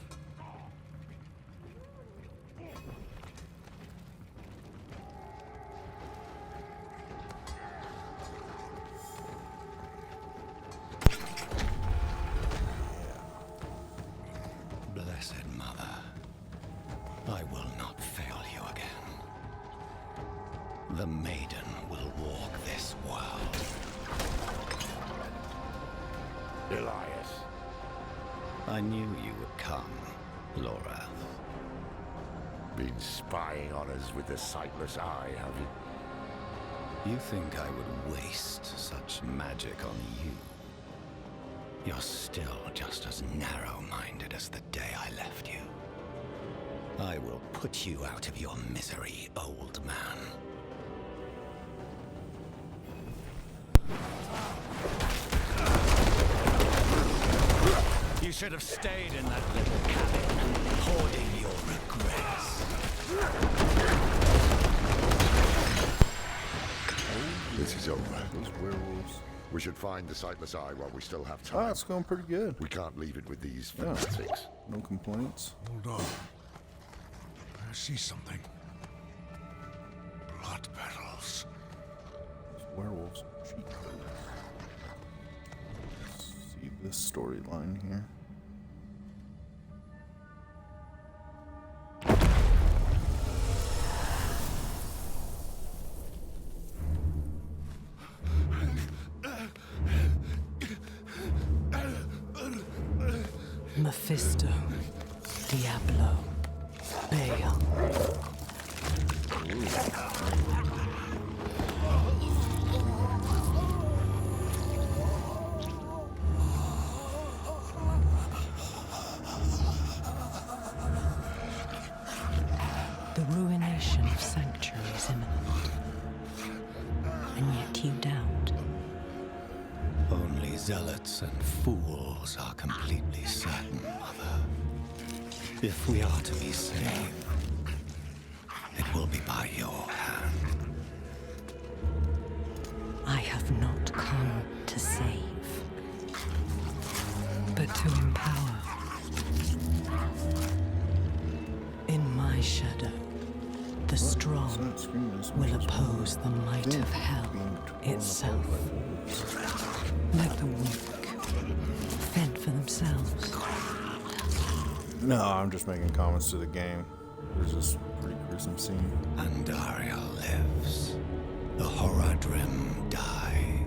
The maiden will walk this world. Elias. I knew you would come, Lorath. Been spying on us with the sightless eye, have you? You think I would waste such magic on you? You're still just as narrow-minded as the day I left you. I will put you out of your misery, old man. You should have stayed in that little cabin, hoarding your regrets. This is over. Those werewolves. We should find the sightless eye while we still have time. Ah, it's going pretty good. We can't leave it with these Yeah. fanatics. No complaints. Hold on. I see something. Blood petals. Those werewolves are cheat codes. Let's see this storyline here. Mephisto, Diablo, Baal. The ruination of Sanctuary is imminent. And yet you doubt. Only zealots and fools are completely certain, Mother. If we are to be saved, it will be by your hand. I have not come to save, but to empower. In my shadow, the strong will oppose the might of hell itself. Let the weak fend for themselves. No, I'm just making comments to the game. There's this pretty gruesome scene. Andaria lives. The Horadrim die.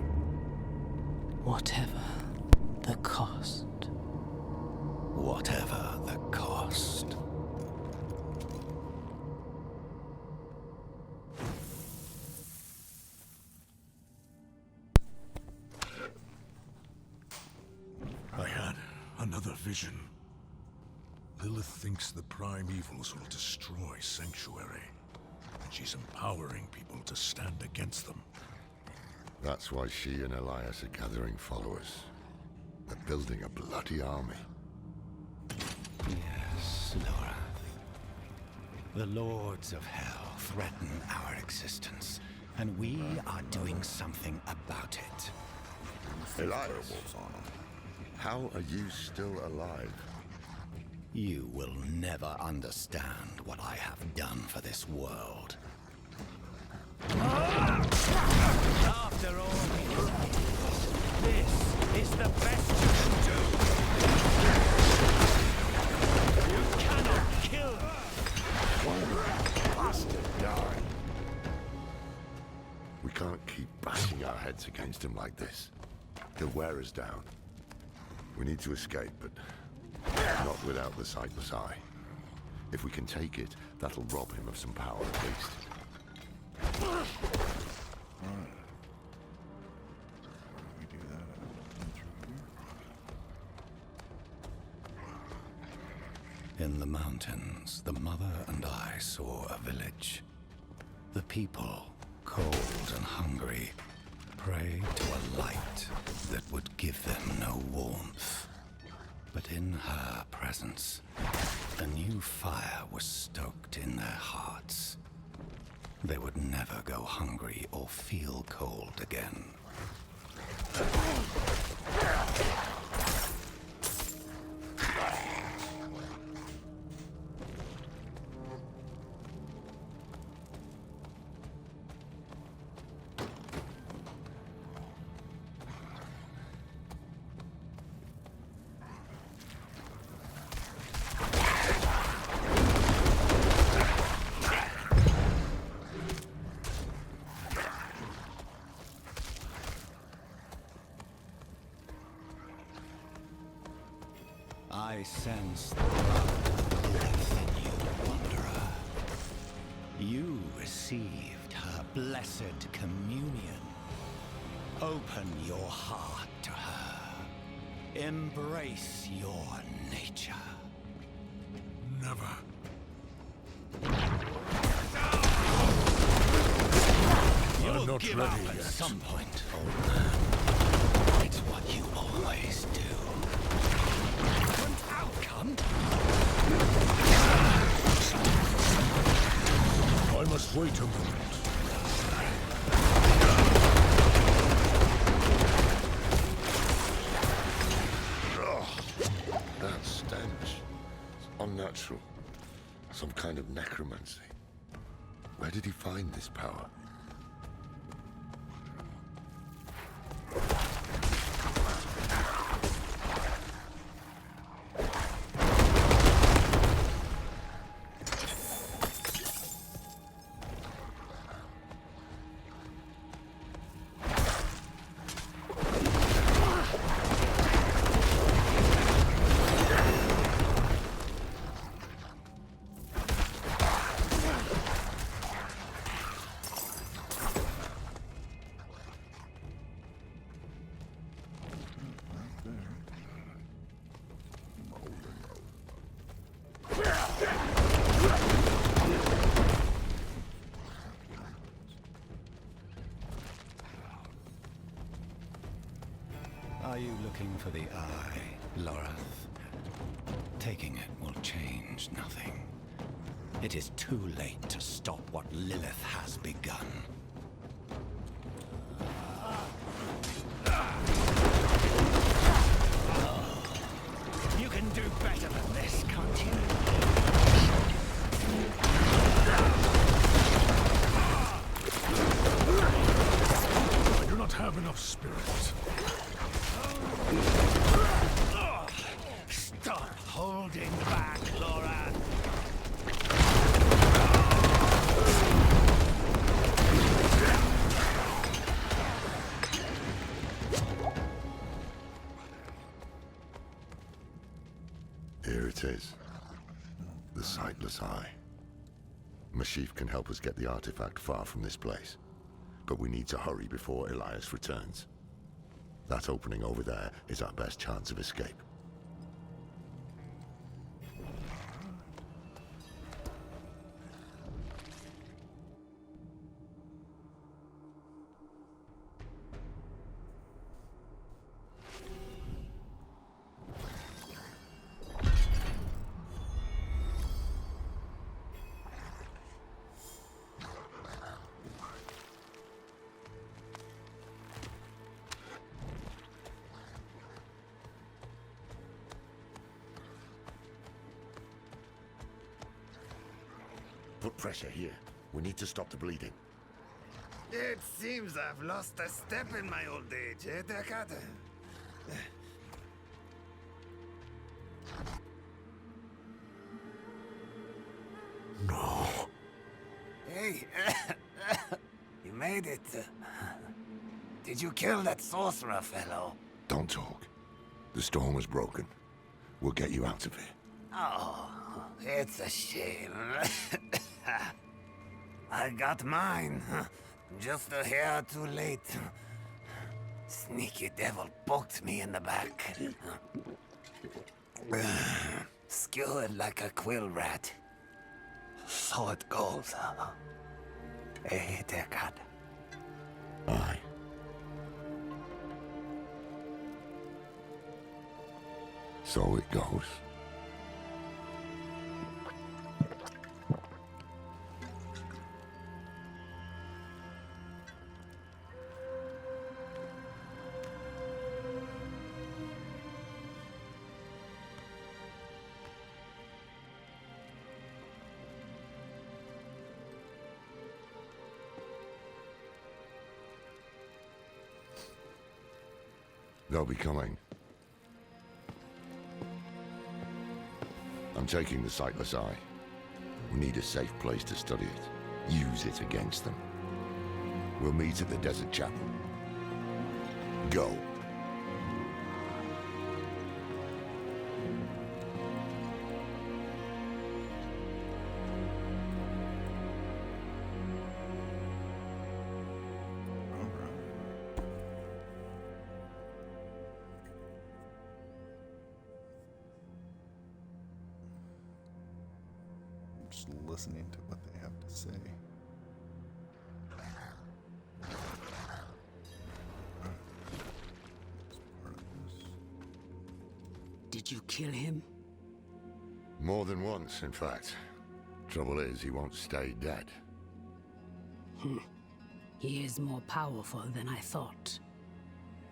Whatever the cost. Whatever the cost. I had another vision. Lilith thinks the prime evils will destroy Sanctuary. And she's empowering people to stand against them. That's why she and Elias are gathering followers. They're building a bloody army. Yes, Lorath. The Lords of Hell threaten our existence, and we are doing something about it. Elias, how are you still alive? You will never understand what I have done for this world. After all these years, this is the best you can do. You cannot kill me. Bastard die. We can't keep bashing our heads against him like this. He'll wear us down. We need to escape, but not without the sightless eye. If we can take it, that'll rob him of some power at least. In the mountains, the mother and I saw a village. The people, cold and hungry, prayed to a light that would give them no warmth. But in her presence, a new fire was stoked in their hearts. They would never go hungry or feel cold again. I sense the blood within you, Wanderer. You received her blessed communion. Open your heart to her. Embrace your nature. Never. You'll not give ready up at yet. some point, old man. It's what you always do. Different outcome? I must wait a moment. That stench. It's unnatural. Some kind of necromancy. Where did he find this power? Are you looking for the eye, Lorath? Taking it will change nothing. It is too late to stop what Lilith has begun. You can do better than this, can't you? I do not have enough spirit. Stop holding back, Laura. Here it is. The Sightless Eye. Mashif can help us get the artifact far from this place. But we need to hurry before Elias returns. That opening over there is our best chance of escape. Put pressure here. We need to stop the bleeding. It seems I've lost a step in my old age, eh, Deckard? No. Hey, you made it. Did you kill that sorcerer fellow? Don't talk. The storm is broken. We'll get you out of here. Oh, it's a shame. I got mine. Just a hair too late. Sneaky devil poked me in the back. Skewered like a quill rat. So it goes. Hey, Deckard. Aye. So it goes. They'll be coming. I'm taking the Sightless Eye. We need a safe place to study it. Use it against them. We'll meet at the Desert Chapel. Go. just listening to what they have to say. Did you kill him? More than once, in fact. Trouble is, he won't stay dead. He is more powerful than I thought.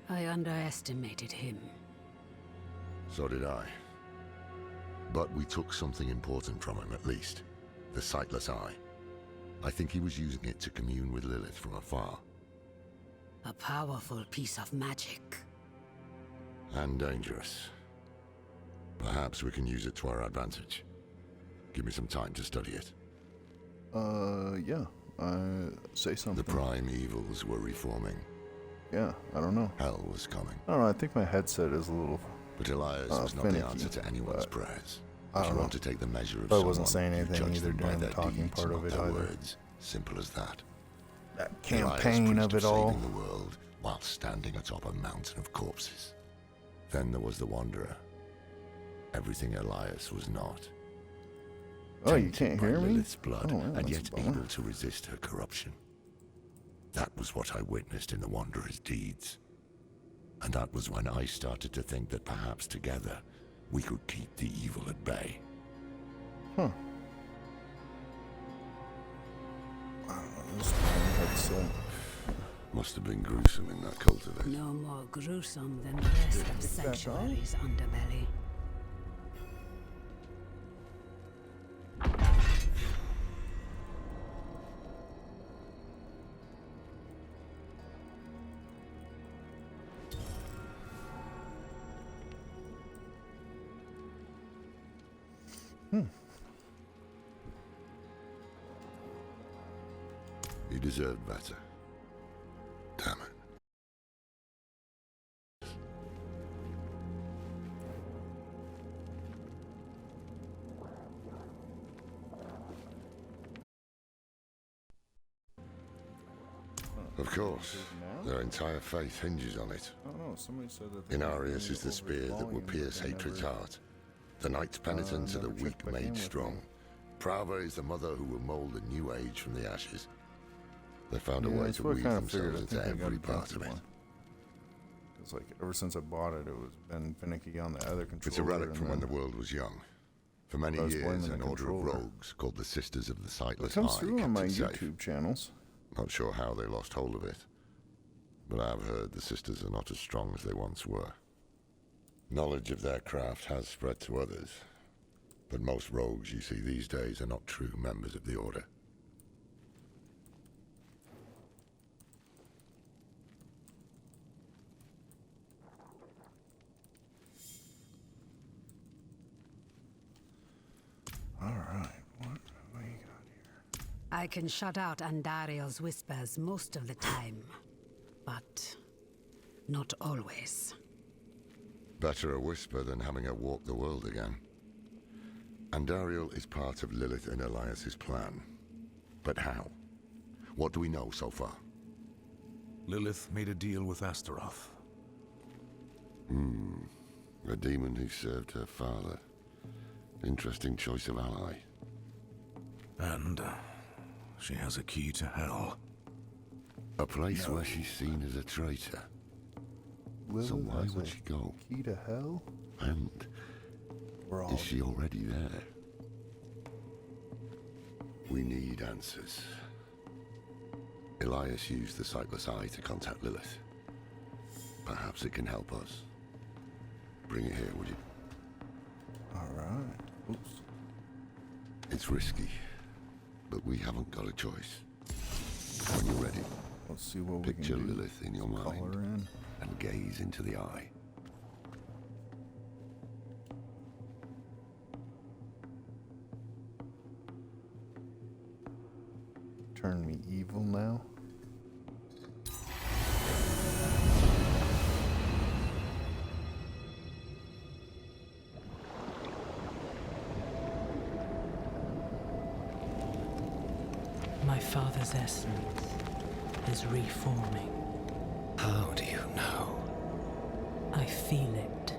I underestimated him. So did I. But we took something important from him, at least. The Sightless Eye. I think he was using it to commune with Lilith from afar. A powerful piece of magic. And dangerous. Perhaps we can use it to our advantage. Give me some time to study it. Yeah. Say something. The prime evils were reforming. Yeah, I don't know. Hell was coming. I don't know, I think my headset is a little But Elias was not finicky, the answer to anyone's prayers. I If you don't want know. to take the measure of I someone, wasn't saying you anything judge either them by during the their talking deeds, part of not it their either. words. Simple as that. That Elias campaign preached of it all. saving the world while standing atop a mountain of corpses. Then there was the Wanderer. Everything Elias was not. Oh, you Tainted can't by hear me? Lilith's blood, Oh, wow, and that's yet a bummer. able to resist her corruption. That was what I witnessed in the Wanderer's deeds. And that was when I started to think that perhaps together we could keep the evil at bay. Huh. I don't know, this headset. Must have been gruesome in that cultivate. No more gruesome than the rest of Sanctuary's underbelly. You deserved better. Damn it. Of course, their entire faith hinges on it. I don't know, somebody said that they Inarius were is the spear that will overvolumed, pierce but they hatred's never- heart. The knight's penitence are the never weak checked back in made with strong. me. Prava is the mother who will mold a new age from the ashes. They found a Yeah, way that's to what I weave kind of figured. themselves I into think I got every a part junky of it. one. It's like ever since I bought it, it was been finicky on the other controller. It's a relic and from when the then world was young. For many I was years, blaming an the order of controller. rogues called the Sisters of the It Sightless comes Eye through kept on my it safe. YouTube channels. Not sure how they lost hold of it, but I've heard the Sisters are not as strong as they once were. Knowledge of their craft has spread to others, but most rogues you see these days are not true members of the Order. Alright, what do we got here? I can shut out Andariel's whispers most of the time, but not always. Better a whisper than having her walk the world again. Andariel is part of Lilith and Elias's plan. But how? What do we know so far? Lilith made a deal with Astaroth. A demon who served her father. Interesting choice of ally. And she has a key to hell. A place where she's seen as a traitor. So Lilith why has would a she go? Key to hell? And We're all is she already there? We need answers. Elias used the Sightless Eye to contact Lilith. Perhaps it can help us. Bring it here, would you? Alright. Oops. It's risky, but we haven't got a choice. When you're ready, Let's see what picture we can do. Lilith in your Call mind her in. and gaze into the eye. Turn me evil now. My father's essence is reforming. How do you know? I feel it.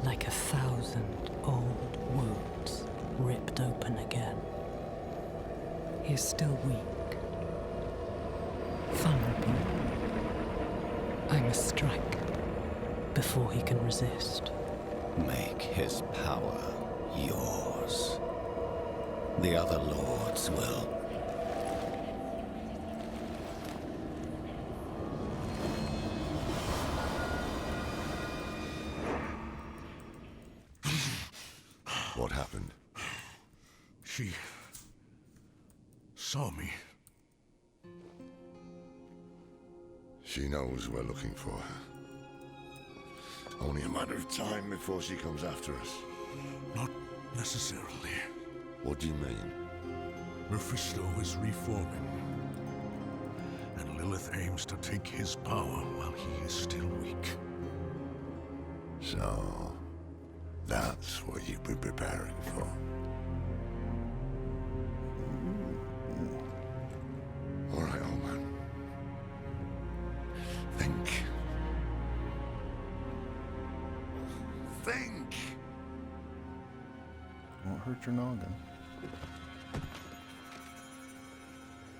Like 1,000 old wounds ripped open again. He is still weak, vulnerable. I must strike before he can resist. Make his power yours. The other lords will. What happened? She saw me. She knows we're looking for her. Only a matter of time before she comes after us. Not necessarily. What do you mean? Mephisto is reforming. And Lilith aims to take his power while he is still weak. So, that's what you've been preparing for. All right, old man. Think. Think! Won't hurt your noggin.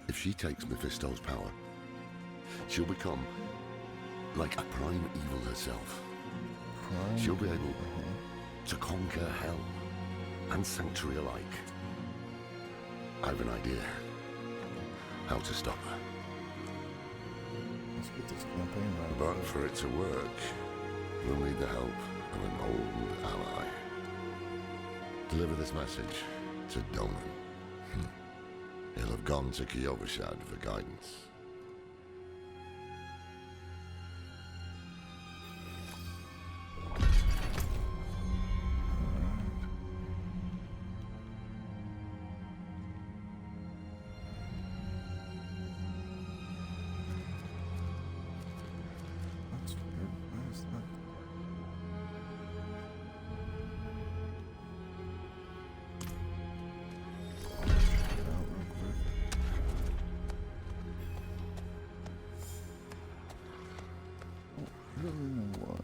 If she takes Mephisto's power, she'll become like a prime evil herself. She'll be able to conquer hell and sanctuary alike. I have an idea how to stop her. Let's get this campaign right. But for it to work, we'll need the help of an old ally. Deliver this message to Donan. He'll have gone to Kyovashad for guidance. That's weird. Why is that? Check it out real quick. Oh, I don't even know why.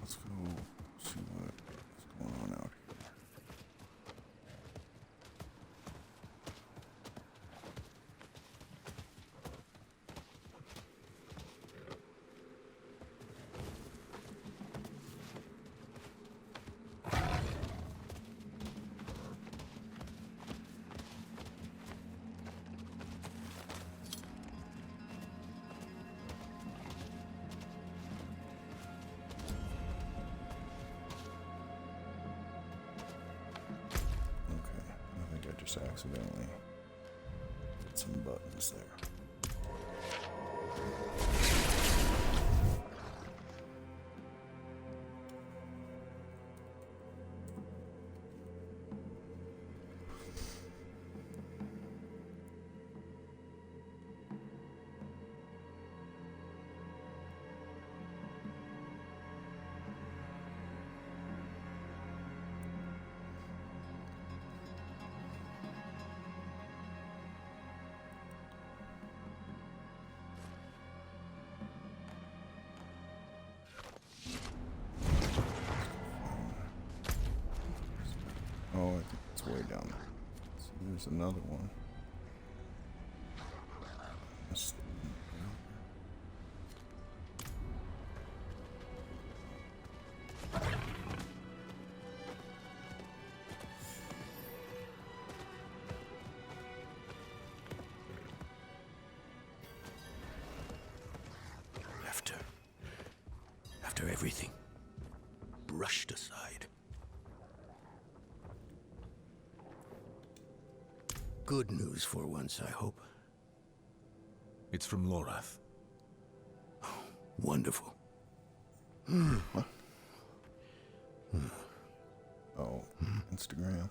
Let's go see what's going on out here. Okay, I think I just accidentally hit some buttons there. Oh, I think it's way down there. So there's another one. That's- After everything, brushed aside. Good news for once, I hope. It's from Lorath. Wonderful. What? Oh, Instagram.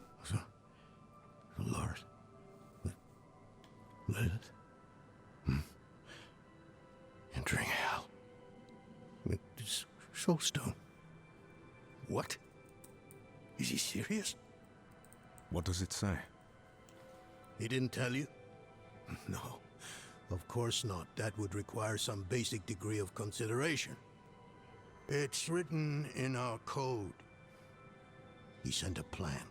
Lord. Lilith. Entering hell. With Soulstone. What? Is he serious? What does it say? He didn't tell you? No, of course not. That would require some basic degree of consideration. It's written in our code. He sent a plan.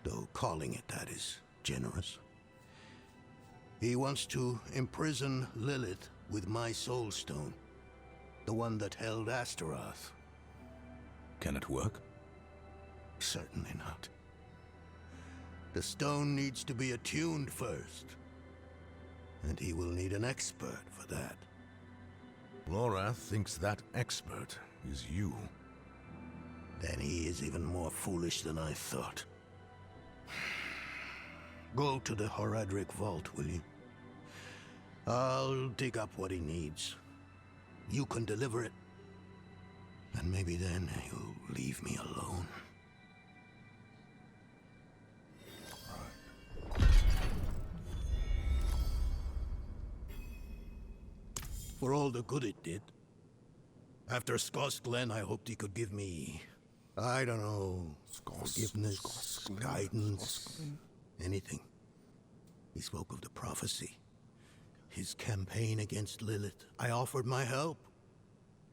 Though calling it that is generous. He wants to imprison Lilith with my Soulstone. The one that held Astaroth. Can it work? Certainly not. The stone needs to be attuned first. And he will need an expert for that. Lorath thinks that expert is you. Then he is even more foolish than I thought. Go to the Horadric vault, will you? I'll dig up what he needs. You can deliver it. And maybe then he'll leave me alone. For all the good it did. After Skosglen, I hoped he could give me, I don't know, forgiveness, guidance, anything. He spoke of the prophecy, his campaign against Lilith. I offered my help,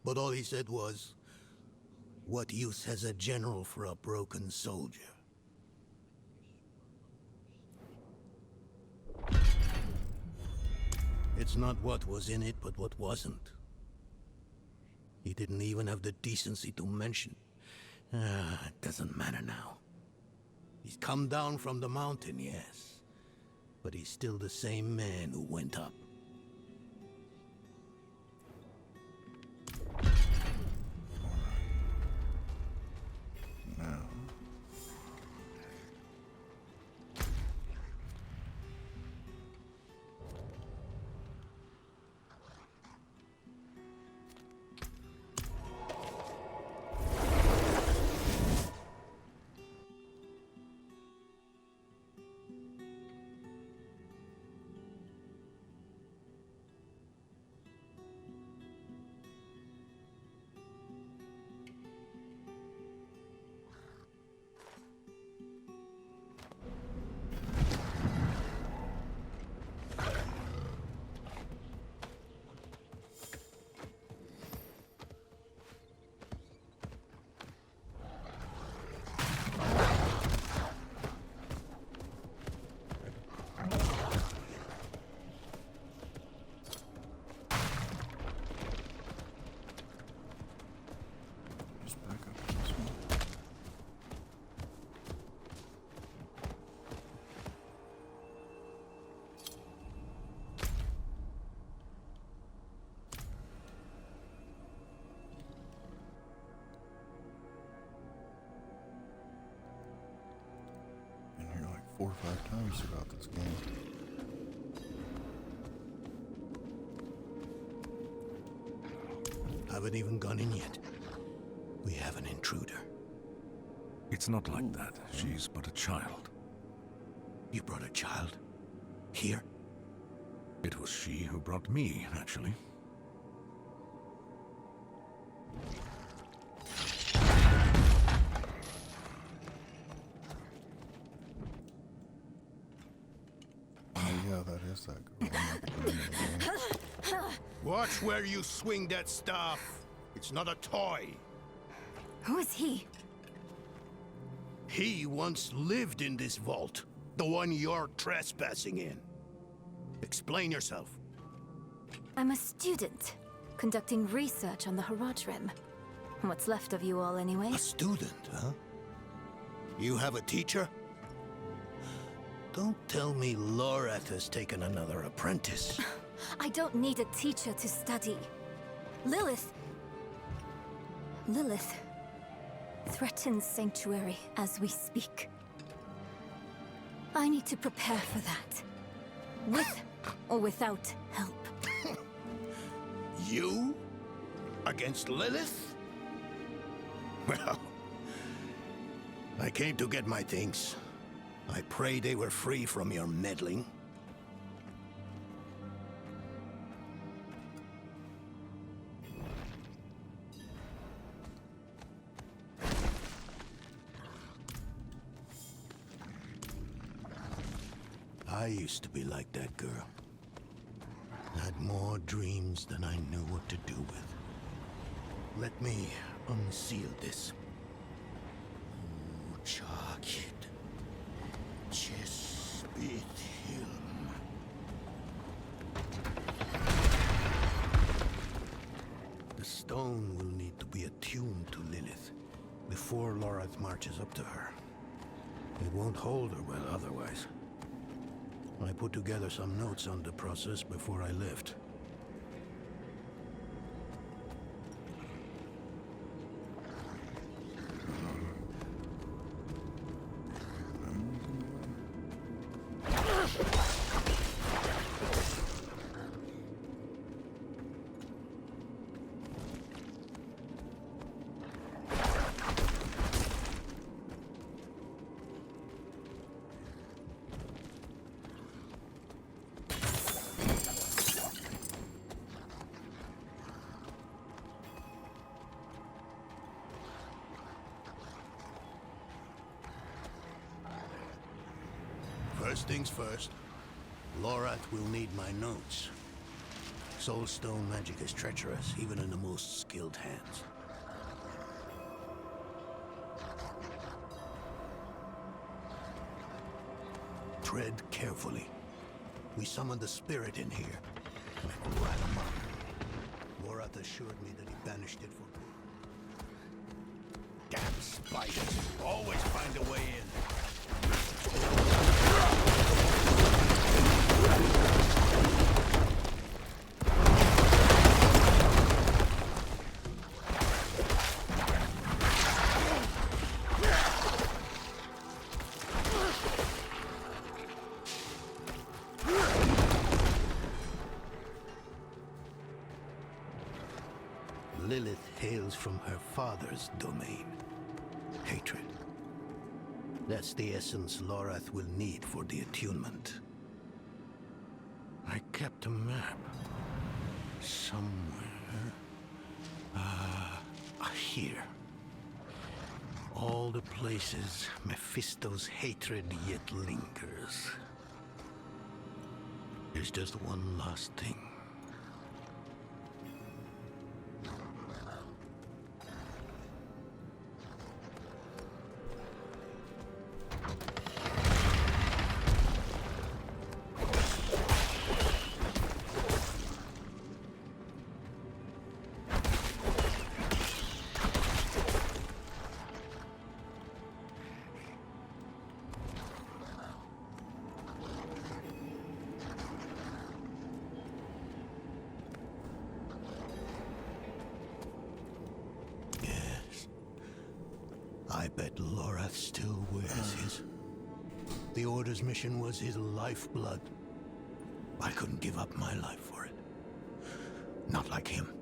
but all he said was, "What use has a general for a broken soldier?" It's not what was in it, but what wasn't. He didn't even have the decency to mention. It doesn't matter now. He's come down from the mountain, yes. But he's still the same man who went up. Now. Been here like 4 or 5 times throughout this game. Haven't even gone in yet. We have an intruder. It's not like that. She's but a child. You brought a child? Here? It was she who brought me, actually. Oh yeah, that is that girl. Watch where you swing that staff. It's not a toy. Who is he? He once lived in this vault. The one you're trespassing in. Explain yourself. I'm a student, conducting research on the Horadrim. What's left of you all, anyway? A student, huh? You have a teacher? Don't tell me Lorath has taken another apprentice. I don't need a teacher to study. Lilith threatens Sanctuary as we speak. I need to prepare for that. With or without help. You? Against Lilith? Well, I came to get my things. I pray they were free from your meddling. I used to be like that girl. Had more dreams than I knew what to do with. Let me unseal this. Chakit. Chespit Hilm. The stone will need to be attuned to Lilith before Lorath marches up to her. It won't hold her well otherwise. I put together some notes on the process before I left. First things first, Lorath will need my notes. Soulstone magic is treacherous, even in the most skilled hands. Tread carefully. We summoned the spirit in here. And it ran amok. Lorath assured me that he banished it for good. Damn spiders! Always find a way in. Lilith hails from her father's domain. Hatred. That's the essence Lorath will need for the attunement. I kept a map. Somewhere. Here. All the places Mephisto's hatred yet lingers. There's just one last thing. I bet Lorath still wears his. The Order's mission was his lifeblood. I couldn't give up my life for it. Not like him.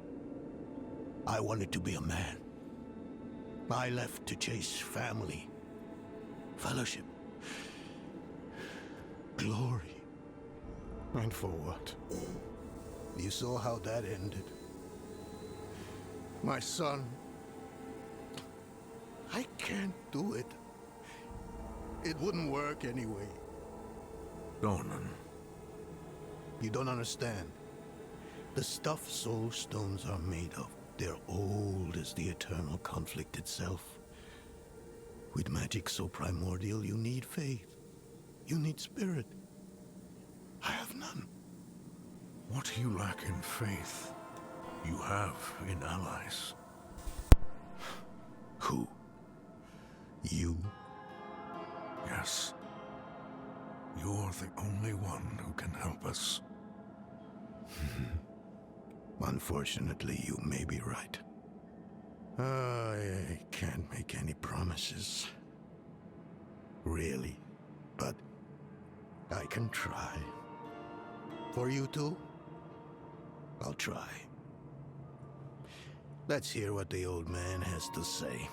I wanted to be a man. I left to chase family, fellowship, glory. And for what? You saw how that ended. My son. I can't do it. It wouldn't work anyway. Donan. You don't understand. The stuff soul stones are made of, they're old as the eternal conflict itself. With magic so primordial, you need faith. You need spirit. I have none. What you lack in faith, you have in allies. Who? You? Yes. You're the only one who can help us. Unfortunately, you may be right. I can't make any promises. Really. But I can try. For you two, I'll try. Let's hear what the old man has to say.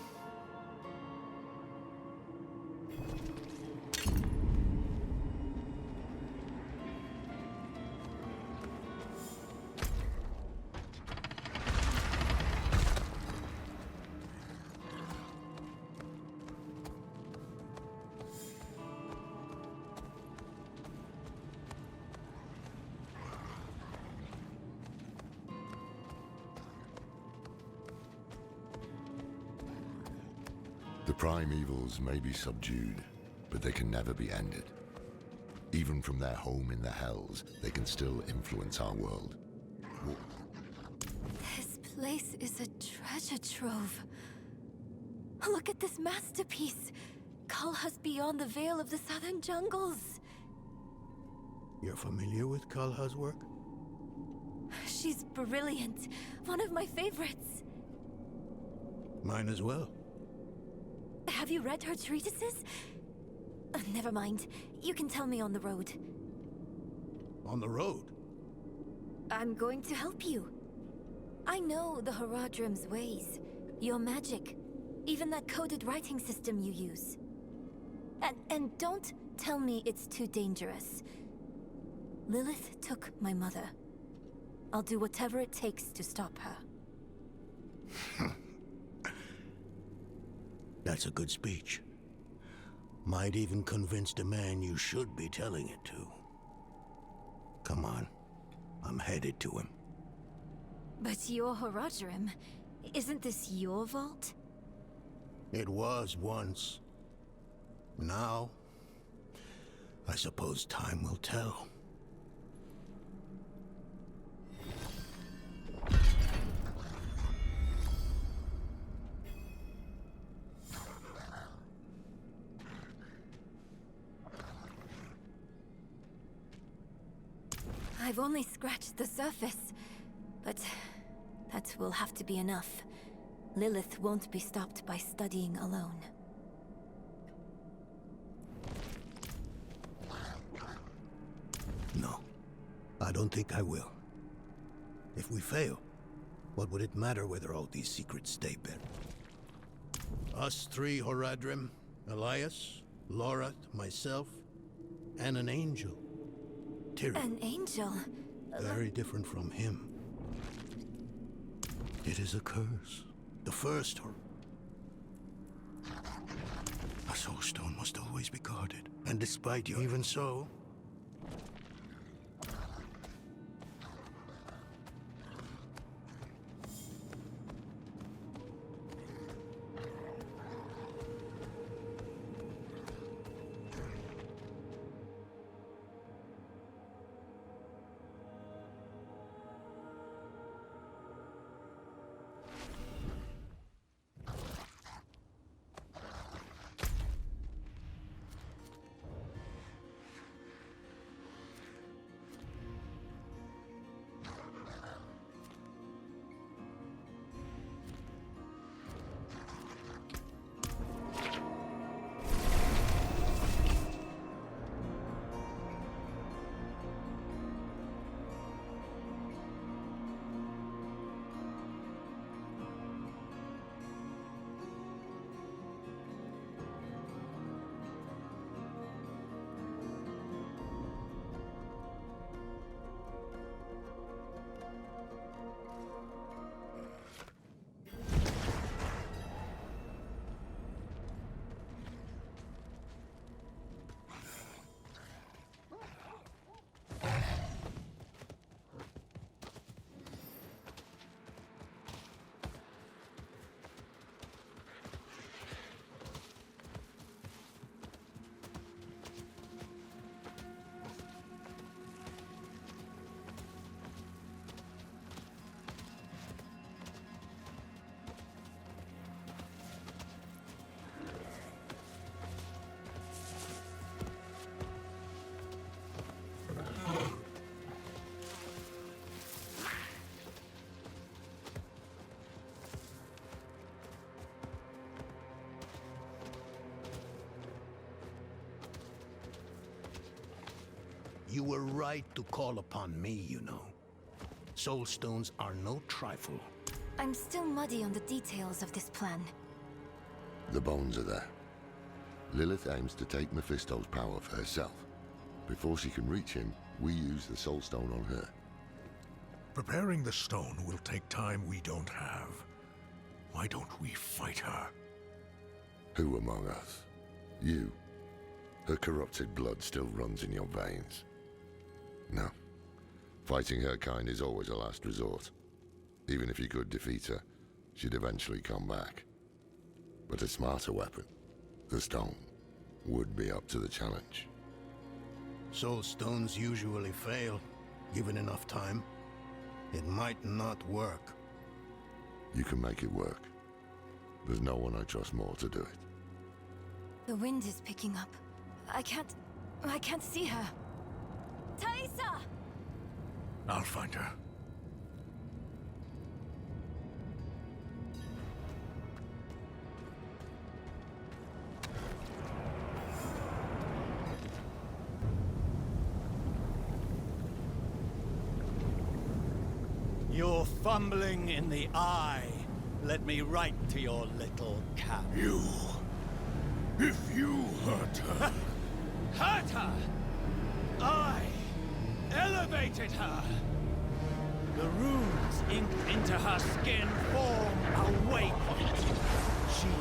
The prime evils may be subdued, but they can never be ended. Even from their home in the Hells, they can still influence our world. This place is a treasure trove. Look at this masterpiece. Kalha's beyond the veil of the southern jungles. You're familiar with Kalha's work? She's brilliant. One of my favorites. Mine as well. Have you read her treatises? Never mind. You can tell me on the road. On the road? I'm going to help you. I know the Horadrim's ways, your magic, even that coded writing system you use. And don't tell me it's too dangerous. Lilith took my mother. I'll do whatever it takes to stop her. That's a good speech. Might even convince the man you should be telling it to. Come on. I'm headed to him. But you're Horadrim. Isn't this your vault? It was once. Now, I suppose time will tell. I've only scratched the surface, but that will have to be enough. Lilith won't be stopped by studying alone. No, I don't think I will. If we fail, what would it matter whether all these secrets stay buried? Us three, Horadrim, Elias, Lorath, myself, and an angel. Tyrion. An angel? Very different from him. It is a curse. The first. A soul stone must always be guarded. And despite you, even so, you were right to call upon me, you know. Soul stones are no trifle. I'm still muddy on the details of this plan. The bones are there. Lilith aims to take Mephisto's power for herself. Before she can reach him, we use the soul stone on her. Preparing the stone will take time we don't have. Why don't we fight her? Who among us? You. Her corrupted blood still runs in your veins. No. Fighting her kind is always a last resort. Even if you could defeat her, she'd eventually come back. But a smarter weapon, the stone, would be up to the challenge. Soul stones usually fail, given enough time. It might not work. You can make it work. There's no one I trust more to do it. The wind is picking up. I can't see her. Thaisa! I'll find her. You're fumbling in the eye. Let me write to your little cat. If you hurt her... Hurt her? I elevated her. The runes inked into her skin form a waypoint. She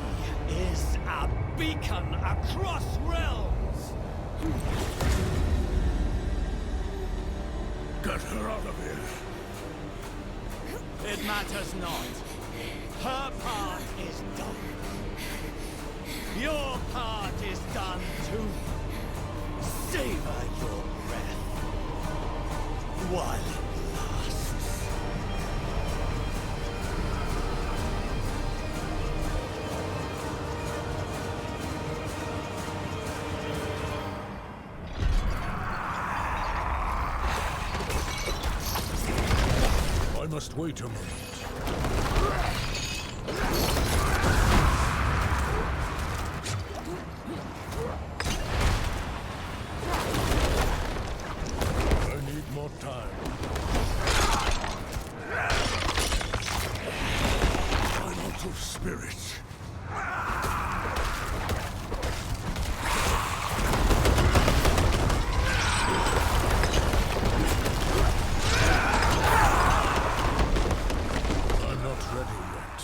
is a beacon across realms. Get her out of here. It matters not. Her part is done. Your part is done too. Savor your breath while it lasts. I must wait a moment. More time. I'm out of spirits. I'm not ready yet.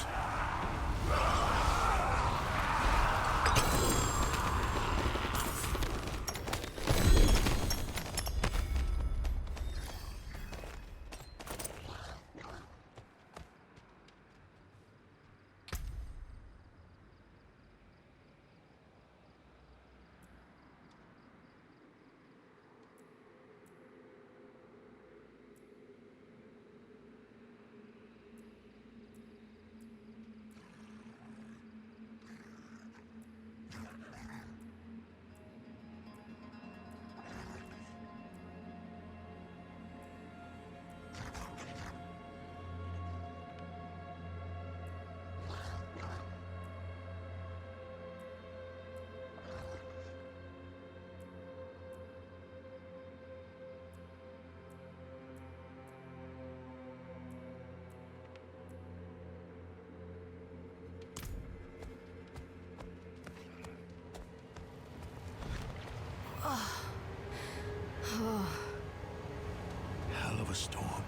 Hell of a storm.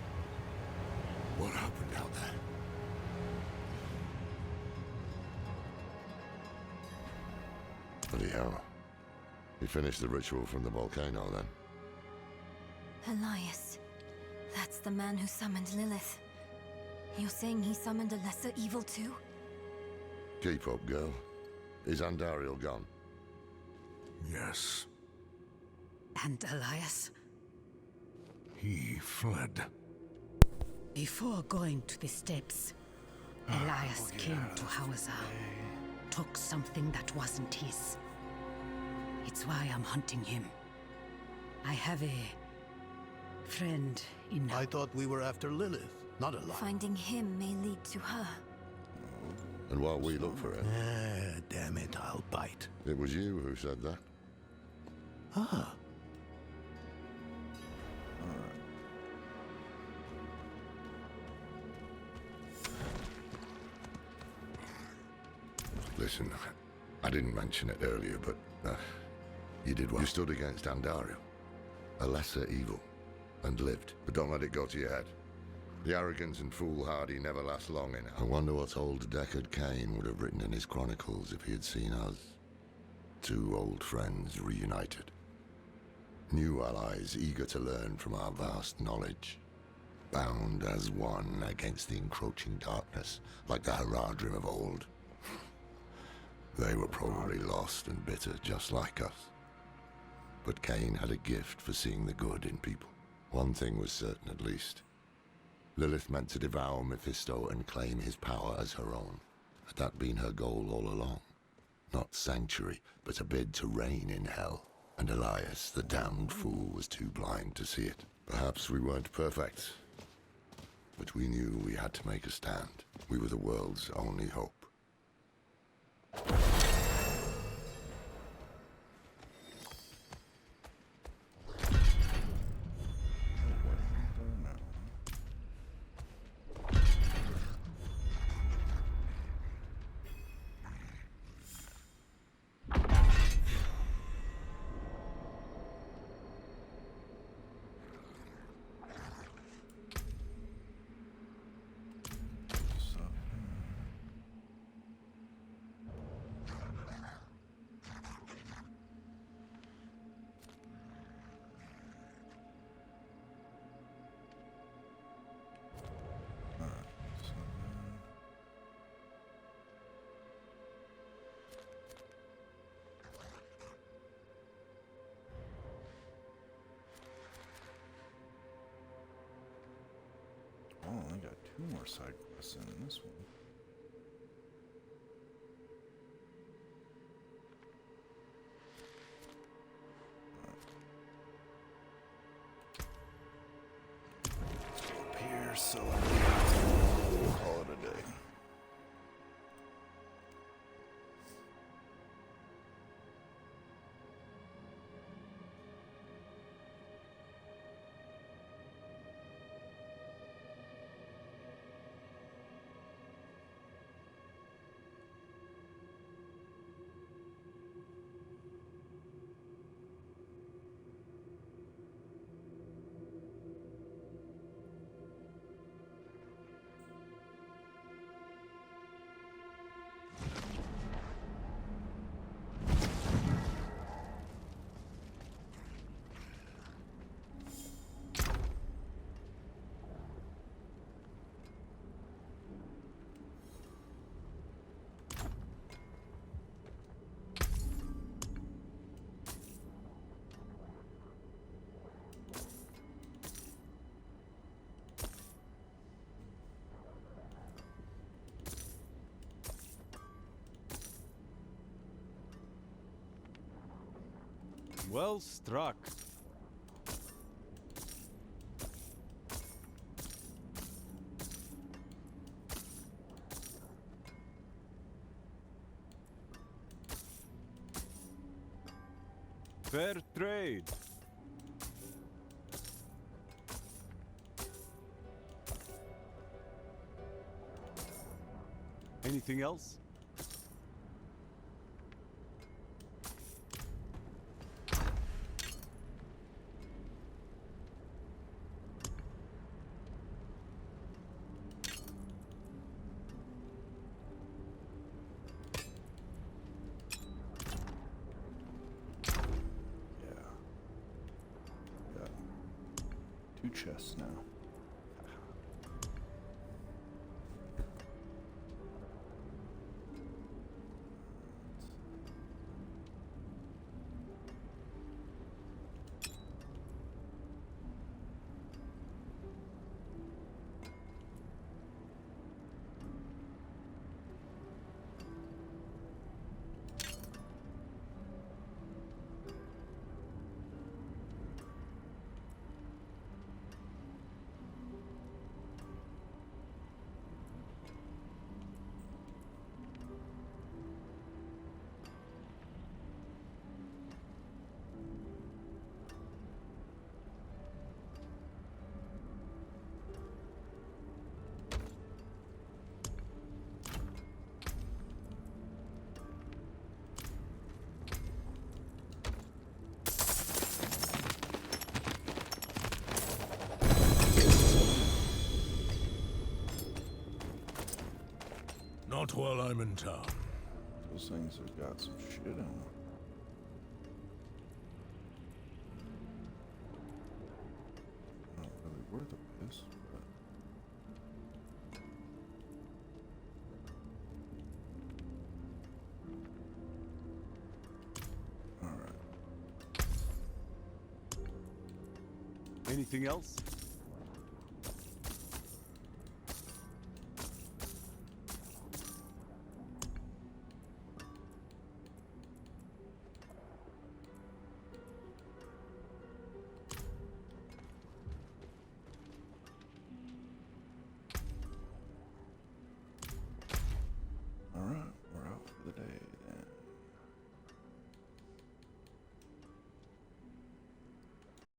What happened out there? Bloody hell. You finished the ritual from the volcano, then? Elias. That's the man who summoned Lilith. You're saying he summoned a lesser evil too? Keep up, girl. Is Andariel gone? Yes. And Elias? He fled. Before going to the steps, Elias came to Hauser, took something that wasn't his. It's why I'm hunting him. I have a friend in... I thought we were after Lilith, not Elias. Finding him may lead to her. And while we look for her... damn it, I'll bite. It was you who said that. Ah. Listen, I didn't mention it earlier, but you did well. You stood against Andariel, a lesser evil, and lived. But don't let it go to your head. The arrogance and foolhardy never last long enough. I wonder what old Deckard Cain would have written in his chronicles if he had seen us. Two old friends reunited. New allies eager to learn from our vast knowledge. Bound as one against the encroaching darkness, like the Haradrim of old. They were probably lost and bitter just like us. But Cain had a gift for seeing the good in people. One thing was certain at least. Lilith meant to devour Mephisto and claim his power as her own. Had that been her goal all along? Not sanctuary, but a bid to reign in hell. And Elias, the damned fool, was too blind to see it. Perhaps we weren't perfect, but we knew we had to make a stand. We were the world's only hope. Oh, I got 2 more side quests in this one. Let's go up here, so we'll call it a day. Well struck. Fair trade. Anything else? Got 2 chests now. Not while I'm in town. Those things have got some shit in them. Not really worth it, this, but Anything else?